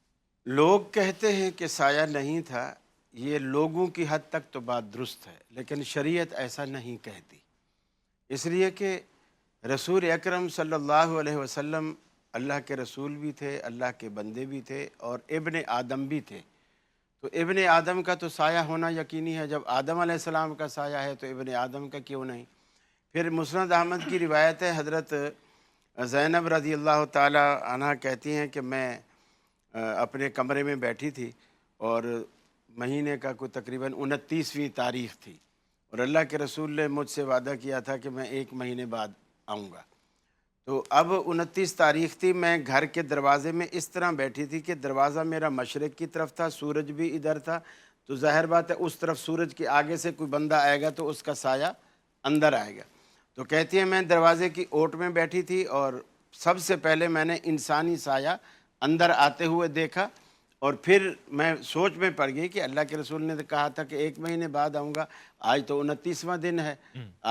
Speaker 3: لوگ کہتے ہیں کہ سایہ نہیں تھا، یہ لوگوں کی حد تک تو بات درست ہے، لیکن شریعت ایسا نہیں کہتی. اس لیے کہ رسول اکرم صلی اللہ علیہ وسلم اللہ کے رسول بھی تھے، اللہ کے بندے بھی تھے، اور ابن آدم بھی تھے. تو ابن آدم کا تو سایہ ہونا یقینی ہے. جب آدم علیہ السلام کا سایہ ہے تو ابن آدم کا کیوں نہیں؟ پھر مسند احمد کی روایت ہے، حضرت زینب رضی اللہ تعالی عنہ کہتی ہیں کہ میں اپنے کمرے میں بیٹھی تھی اور مہینے کا کوئی تقریباً 29ویں تاریخ تھی، اور اللہ کے رسول نے مجھ سے وعدہ کیا تھا کہ میں 1 مہینے بعد آؤں گا. تو اب 29 تاریخ تھی، میں گھر کے دروازے میں اس طرح بیٹھی تھی کہ دروازہ میرا مشرق کی طرف تھا، سورج بھی ادھر تھا، تو ظاہر بات ہے اس طرف سورج کے آگے سے کوئی بندہ آئے گا تو اس کا سایہ اندر آئے گا. تو کہتی ہیں میں دروازے کی اوٹ میں بیٹھی تھی اور سب سے پہلے میں نے انسانی سایہ اندر آتے ہوئے دیکھا، اور پھر میں سوچ میں پڑ گئی کہ اللہ کے رسول نے کہا تھا کہ 1 مہینے بعد آؤں گا، آج تو 29واں دن ہے،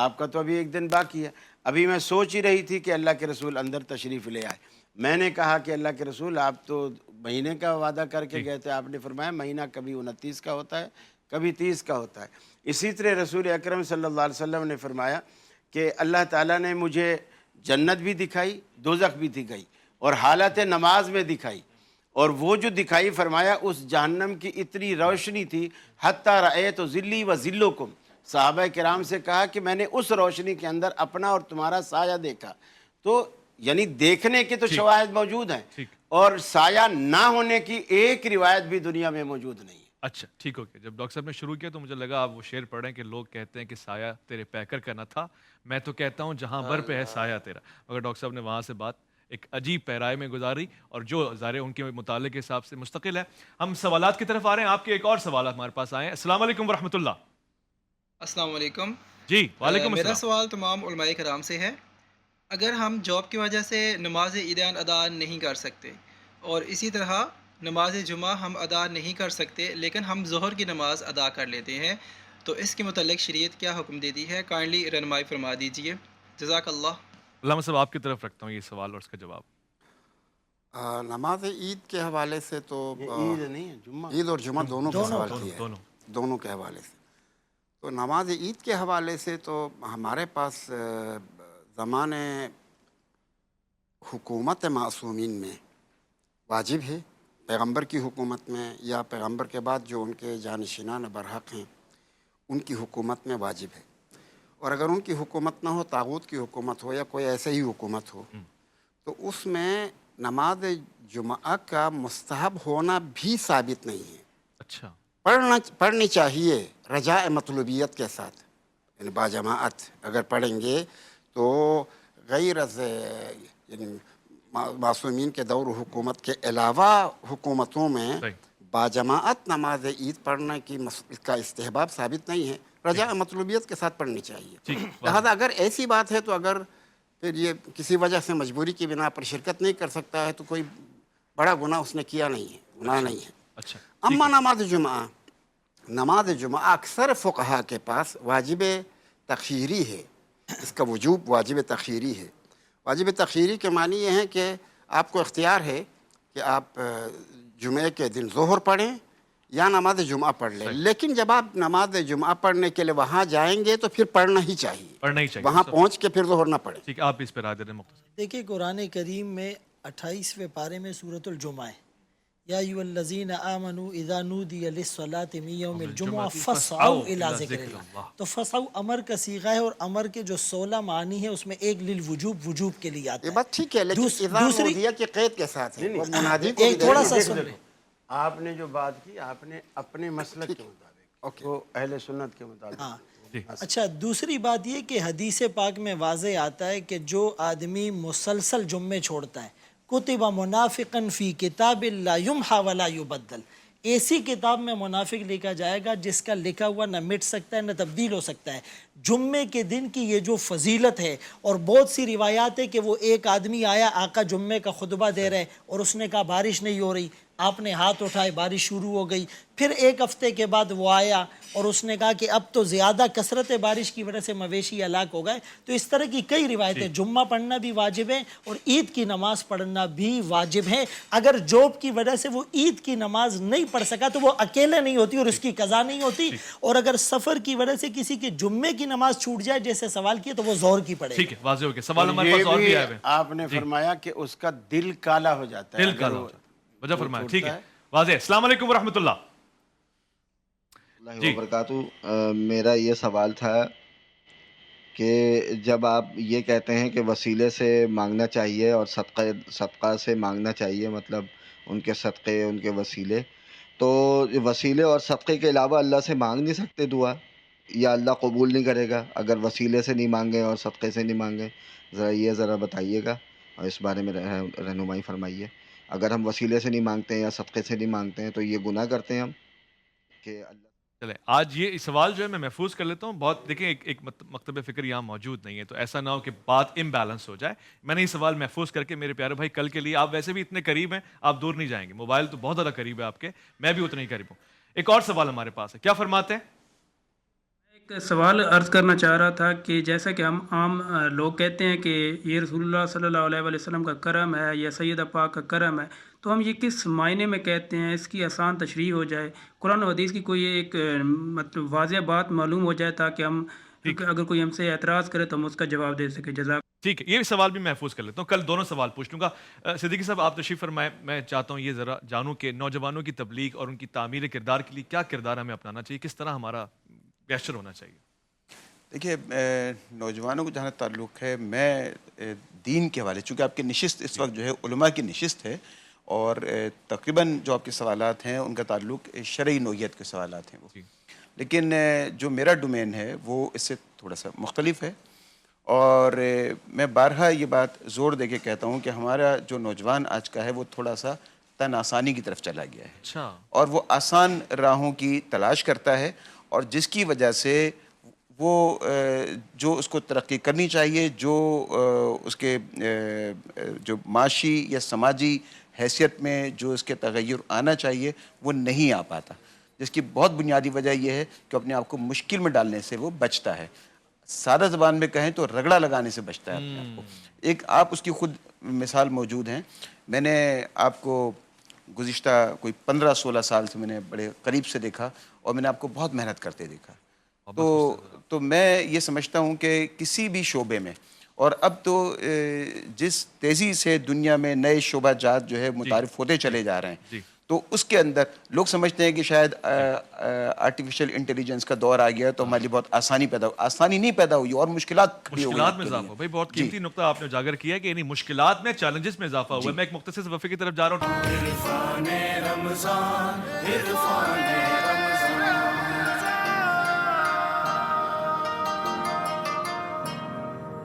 Speaker 3: آپ کا تو ابھی 1 دن باقی ہے. ابھی میں سوچ ہی رہی تھی کہ اللہ کے رسول اندر تشریف لے آئے. میں نے کہا کہ اللہ کے رسول آپ تو مہینے کا وعدہ کر کے گئے تھے، آپ نے فرمایا مہینہ کبھی 29 کا ہوتا ہے کبھی 30 کا ہوتا ہے. اسی طرح رسول اکرم صلی اللہ علیہ وسلم نے فرمایا کہ اللہ تعالیٰ نے مجھے جنت بھی دکھائی، دوزخ بھی دکھائی، اور حالت نماز میں دکھائی، اور وہ جو دکھائی فرمایا اس جہنم کی اتنی روشنی تھی حتیٰ رأیت ذلی و ذلکم. صحابہ کرام سے کہا کہ میں نے اس روشنی کے اندر اپنا اور تمہارا سایہ دیکھا. تو یعنی دیکھنے کے تو شواہد موجود ہیں، اور سایہ نہ ہونے کی ایک روایت بھی دنیا میں موجود نہیں ہے.
Speaker 2: اچھا ٹھیک ہو گیا. جب ڈاکٹر صاحب نے شروع کیا تو مجھے لگا آپ وہ شعر پڑھ رہے ہیں کہ لوگ کہتے ہیں کہ سایہ تیرے پیکر کا نہ تھا، میں تو کہتا ہوں جہاں بر پہ ہے سایہ تیرا. مگر ڈاکٹر صاحب نے وہاں سے بات ایک عجیب پیرائے میں گزاری، اور جو ظاہر ان کے مطالعے کے حساب سے مستقل ہے. ہم سوالات کی طرف آ رہے ہیں. آپ کے ایک اور سوالات ہمارے پاس آئے ہیں. السلام علیکم ورحمۃ اللہ.
Speaker 13: السلام علیکم.
Speaker 2: جی وعلیکم السلام.
Speaker 13: میرا سوال تمام علماء کرام سے ہے. اگر ہم جاب کی وجہ سے نماز عیدین ادا نہیں کر سکتے، اور اسی طرح نماز جمعہ ہم ادا نہیں کر سکتے لیکن ہم ظہر کی نماز ادا کر لیتے ہیں، تو اس کے متعلق شریعت کیا حکم دیتی ہے؟ کائنڈلی رہنمائی فرما دیجیے. جزاک اللہ.
Speaker 2: علامہ صاحب آپ کی طرف رکھتا ہوں یہ سوال اور اس کا جواب.
Speaker 4: نماز عید کے حوالے سے تو
Speaker 3: عید نہیں ہے، جمعہ،
Speaker 4: عید اور جمعہ دونوں کا سوال کیا ہے، دونوں کے حوالے سے. تو نماز عید کے حوالے سے تو ہمارے پاس زمانے حکومت معصومین میں واجب ہے، پیغمبر کی حکومت میں یا پیغمبر کے بعد جو ان کے جانشینان برحق ہیں ان کی حکومت میں واجب ہے. اور اگر ان کی حکومت نہ ہو، طاغوت کی حکومت ہو یا کوئی ایسے ہی حکومت ہو، تو اس میں نماز جمعہ کا مستحب ہونا بھی ثابت نہیں ہے. اچھا. پڑھنی چاہیے رجاء مطلوبیت کے ساتھ، یعنی باجماعت اگر پڑھیں گے تو غیر از یعنی معصومین کے دور حکومت کے علاوہ حکومتوں میں باجماعت نماز عید پڑھنے کی کا استحباب ثابت نہیں ہے. رجاء مطلوبیت کے ساتھ پڑھنی چاہیے. لہذا اگر ایسی بات ہے تو اگر پھر یہ کسی وجہ سے مجبوری کی بنا پر شرکت نہیں کر سکتا ہے تو کوئی بڑا گناہ اس نے کیا نہیں ہے، گناہ نہیں ہے. اما نماز جمعہ اکثر فقہا کے پاس واجب تخیری ہے، اس کا وجوب واجب تخیری ہے. واجب تخیری کے معنی یہ ہے کہ آپ کو اختیار ہے کہ آپ جمعے کے دن ظہر پڑھیں یا نماز جمعہ پڑھ لیں، لیکن جب آپ نماز جمعہ پڑھنے کے لیے وہاں جائیں گے تو پھر پڑھنا ہی چاہیے، وہاں پہنچ کے پھر ظہر نہ پڑھیں.
Speaker 2: ٹھیک، آپ اس پر رائے دیں مختصر.
Speaker 5: دیکھیے قرآن کریم میں 28ویں پارے میں سورۃ الجمعہ ہے. یا ایھا آمنوا اذا نودی للصلاۃ من یوم الجمعہ فاسعوا الی ذکر اللہ. تو فاسعوا امر کا صیغہ ہے، اور امر کے جو 16 معنی ہیں اس میں ایک للوجوب، وجوب کے لیے آتا ہے.
Speaker 4: یہ بات ٹھیک ہے، لیکن اذا نودی کے قید کے ساتھ ہے، وہ منادی کو
Speaker 5: ایک تھوڑا سا سن لیں.
Speaker 3: آپ نے جو بات کی آپ نے اپنے مسلک کے مطابق، وہ اہل سنت کے مطابق.
Speaker 5: اچھا، دوسری بات یہ کہ حدیث پاک میں واضح آتا ہے کہ جو آدمی مسلسل جمعے چھوڑتا ہے، کتب منافقا فی کتاب لا یمحى ولا یبدل، ایسی کتاب میں منافق لکھا جائے گا جس کا لکھا ہوا نہ مٹ سکتا ہے نہ تبدیل ہو سکتا ہے. جمعے کے دن کی یہ جو فضیلت ہے، اور بہت سی روایات ہے کہ وہ ایک آدمی آیا، آقا جمعے کا خطبہ دے رہے، اور اس نے کہا بارش نہیں ہو رہی، آپ نے ہاتھ اٹھائے، بارش شروع ہو گئی. پھر ایک ہفتے کے بعد وہ آیا اور اس نے کہا کہ اب تو زیادہ کثرت بارش کی وجہ سے مویشی ہلاک ہو گئے. تو اس طرح کی کئی روایتیں، جمعہ پڑھنا بھی واجب ہے اور عید کی نماز پڑھنا بھی واجب ہے. اگر جاب کی وجہ سے وہ عید کی نماز نہیں پڑھ سکا تو وہ اکیلے نہیں ہوتی اور اس کی قضا نہیں ہوتی. اور اگر سفر کی وجہ سے کسی کے جمعے کی نماز چھوٹ جائے جیسے سوال کیا تو وہ ظہر کی پڑھے.
Speaker 2: ٹھیک ہے، واضح ہو گیا. سوال ہمارے پاس اور بھی آئے ہیں.
Speaker 3: آپ نے فرمایا کہ اس کا دل کالا ہو جاتا ہے،
Speaker 2: دل کالا ہو جاتا ہے، وجہ فرمایا. ٹھیک ہے، واضح. السلام علیکم ورحمۃ اللہ
Speaker 14: وبرکاتہ. میرا یہ سوال تھا کہ جب آپ یہ کہتے ہیں کہ وسیلے سے مانگنا چاہیے اور صدقہ سے مانگنا چاہیے، مطلب ان کے صدقے، ان کے وسیلے، تو وسیلے اور صدقے کے علاوہ اللہ سے مانگ نہیں سکتے دعا، یا اللہ قبول نہیں کرے گا اگر وسیلے سے نہیں مانگیں اور صدقے سے نہیں مانگیں؟ ذرا بتائیے گا اور اس بارے میں رہنمائی فرمائیے. اگر ہم وسیلے سے نہیں مانگتے ہیں یا صدقے سے نہیں مانگتے ہیں تو یہ گناہ کرتے ہیں ہم کہ اللہ.
Speaker 2: چلے آج یہ سوال جو ہے میں محفوظ کر لیتا ہوں. بہت دیکھیں ایک مکتب فکر یہاں موجود نہیں ہے، تو ایسا نہ ہو کہ بات امبیلنس ہو جائے. میں نے یہ سوال محفوظ کر کے میرے پیارے بھائی کل کے لیے، آپ ویسے بھی اتنے قریب ہیں، آپ دور نہیں جائیں گے، موبائل تو بہت زیادہ قریب ہے آپ کے، میں بھی اتنا ہی قریب ہوں. ایک اور سوال ہمارے پاس ہے، کیا فرماتے ہیں؟
Speaker 12: ایک سوال عرض کرنا چاہ رہا تھا کہ جیسا کہ ہم عام لوگ کہتے ہیں کہ یہ رسول اللہ صلی اللہ علیہ وسلم کا کرم ہے یا سیدہ پاک کا کرم ہے، تو ہم یہ کس معنی میں کہتے ہیں؟ اس کی آسان تشریح ہو جائے، قرآن و حدیث کی کوئی ایک مطلب واضح بات معلوم ہو جائے تاکہ ہم اگر کوئی ہم سے اعتراض کرے تو ہم اس کا جواب دے سکیں. جزاک.
Speaker 2: ٹھیک ہے، یہ سوال بھی محفوظ کر لیتا ہوں، کل دونوں سوال پوچھ لوں گا. صدیقی صاحب آپ تشریف فرمائیں. میں چاہتا ہوں یہ ذرا جانوں کہ نوجوانوں کی تبلیغ اور ان کی تعمیر کردار کے لیے کیا کردار ہمیں اپنانا چاہیے، کس طرح ہمارا گیسچر ہونا چاہیے؟
Speaker 15: دیکھیے، نوجوانوں کو جہاں تعلق ہے، میں دین کے حوالے، چونکہ آپ کی نشست اس وقت جو ہے علماء کی نشست ہے، اور تقریباً جو آپ کے سوالات ہیں ان کا تعلق شرعی نوعیت کے سوالات ہیں وہ، لیکن جو میرا ڈومین ہے وہ اس سے تھوڑا سا مختلف ہے. اور میں بارہا یہ بات زور دے کے کہتا ہوں کہ ہمارا جو نوجوان آج کا ہے وہ تھوڑا سا تن آسانی کی طرف چلا گیا ہے، اور وہ آسان راہوں کی تلاش کرتا ہے، اور جس کی وجہ سے وہ جو اس کو ترقی کرنی چاہیے، جو اس کے جو معاشی یا سماجی حیثیت میں جو اس کے تغیر آنا چاہیے وہ نہیں آ پاتا، جس کی بہت بنیادی وجہ یہ ہے کہ اپنے آپ کو مشکل میں ڈالنے سے وہ بچتا ہے. سادہ زبان میں کہیں تو رگڑا لگانے سے بچتا ہے اپنے آپ کو. ایک آپ اس کی خود مثال موجود ہیں. میں نے آپ کو گزشتہ کوئی 15-16 سال سے میں نے بڑے قریب سے دیکھا، اور میں نے آپ کو بہت محنت کرتے دیکھا. تو میں یہ سمجھتا ہوں کہ کسی بھی شعبے میں، اور اب تو جس تیزی سے دنیا میں نئے شعبہ جات جو ہے متعارف ہوتے چلے جا رہے ہیں، تو اس کے اندر لوگ سمجھتے ہیں کہ شاید آرٹیفیشل انٹیلیجنس کا دور آ گیا تو ہمارے لیے بہت آسانی نہیں پیدا ہوئی، اور مشکلات میں
Speaker 2: اضافہ ہوا. بھائی بہت قیمتی نقطہ آپ نے اجاگر کیا ہے کہ یعنی مشکلات میں، چیلنجز میں اضافہ ہوا ہے. میں ایک مختصر وقفے کی طرف جا رہا ہوں.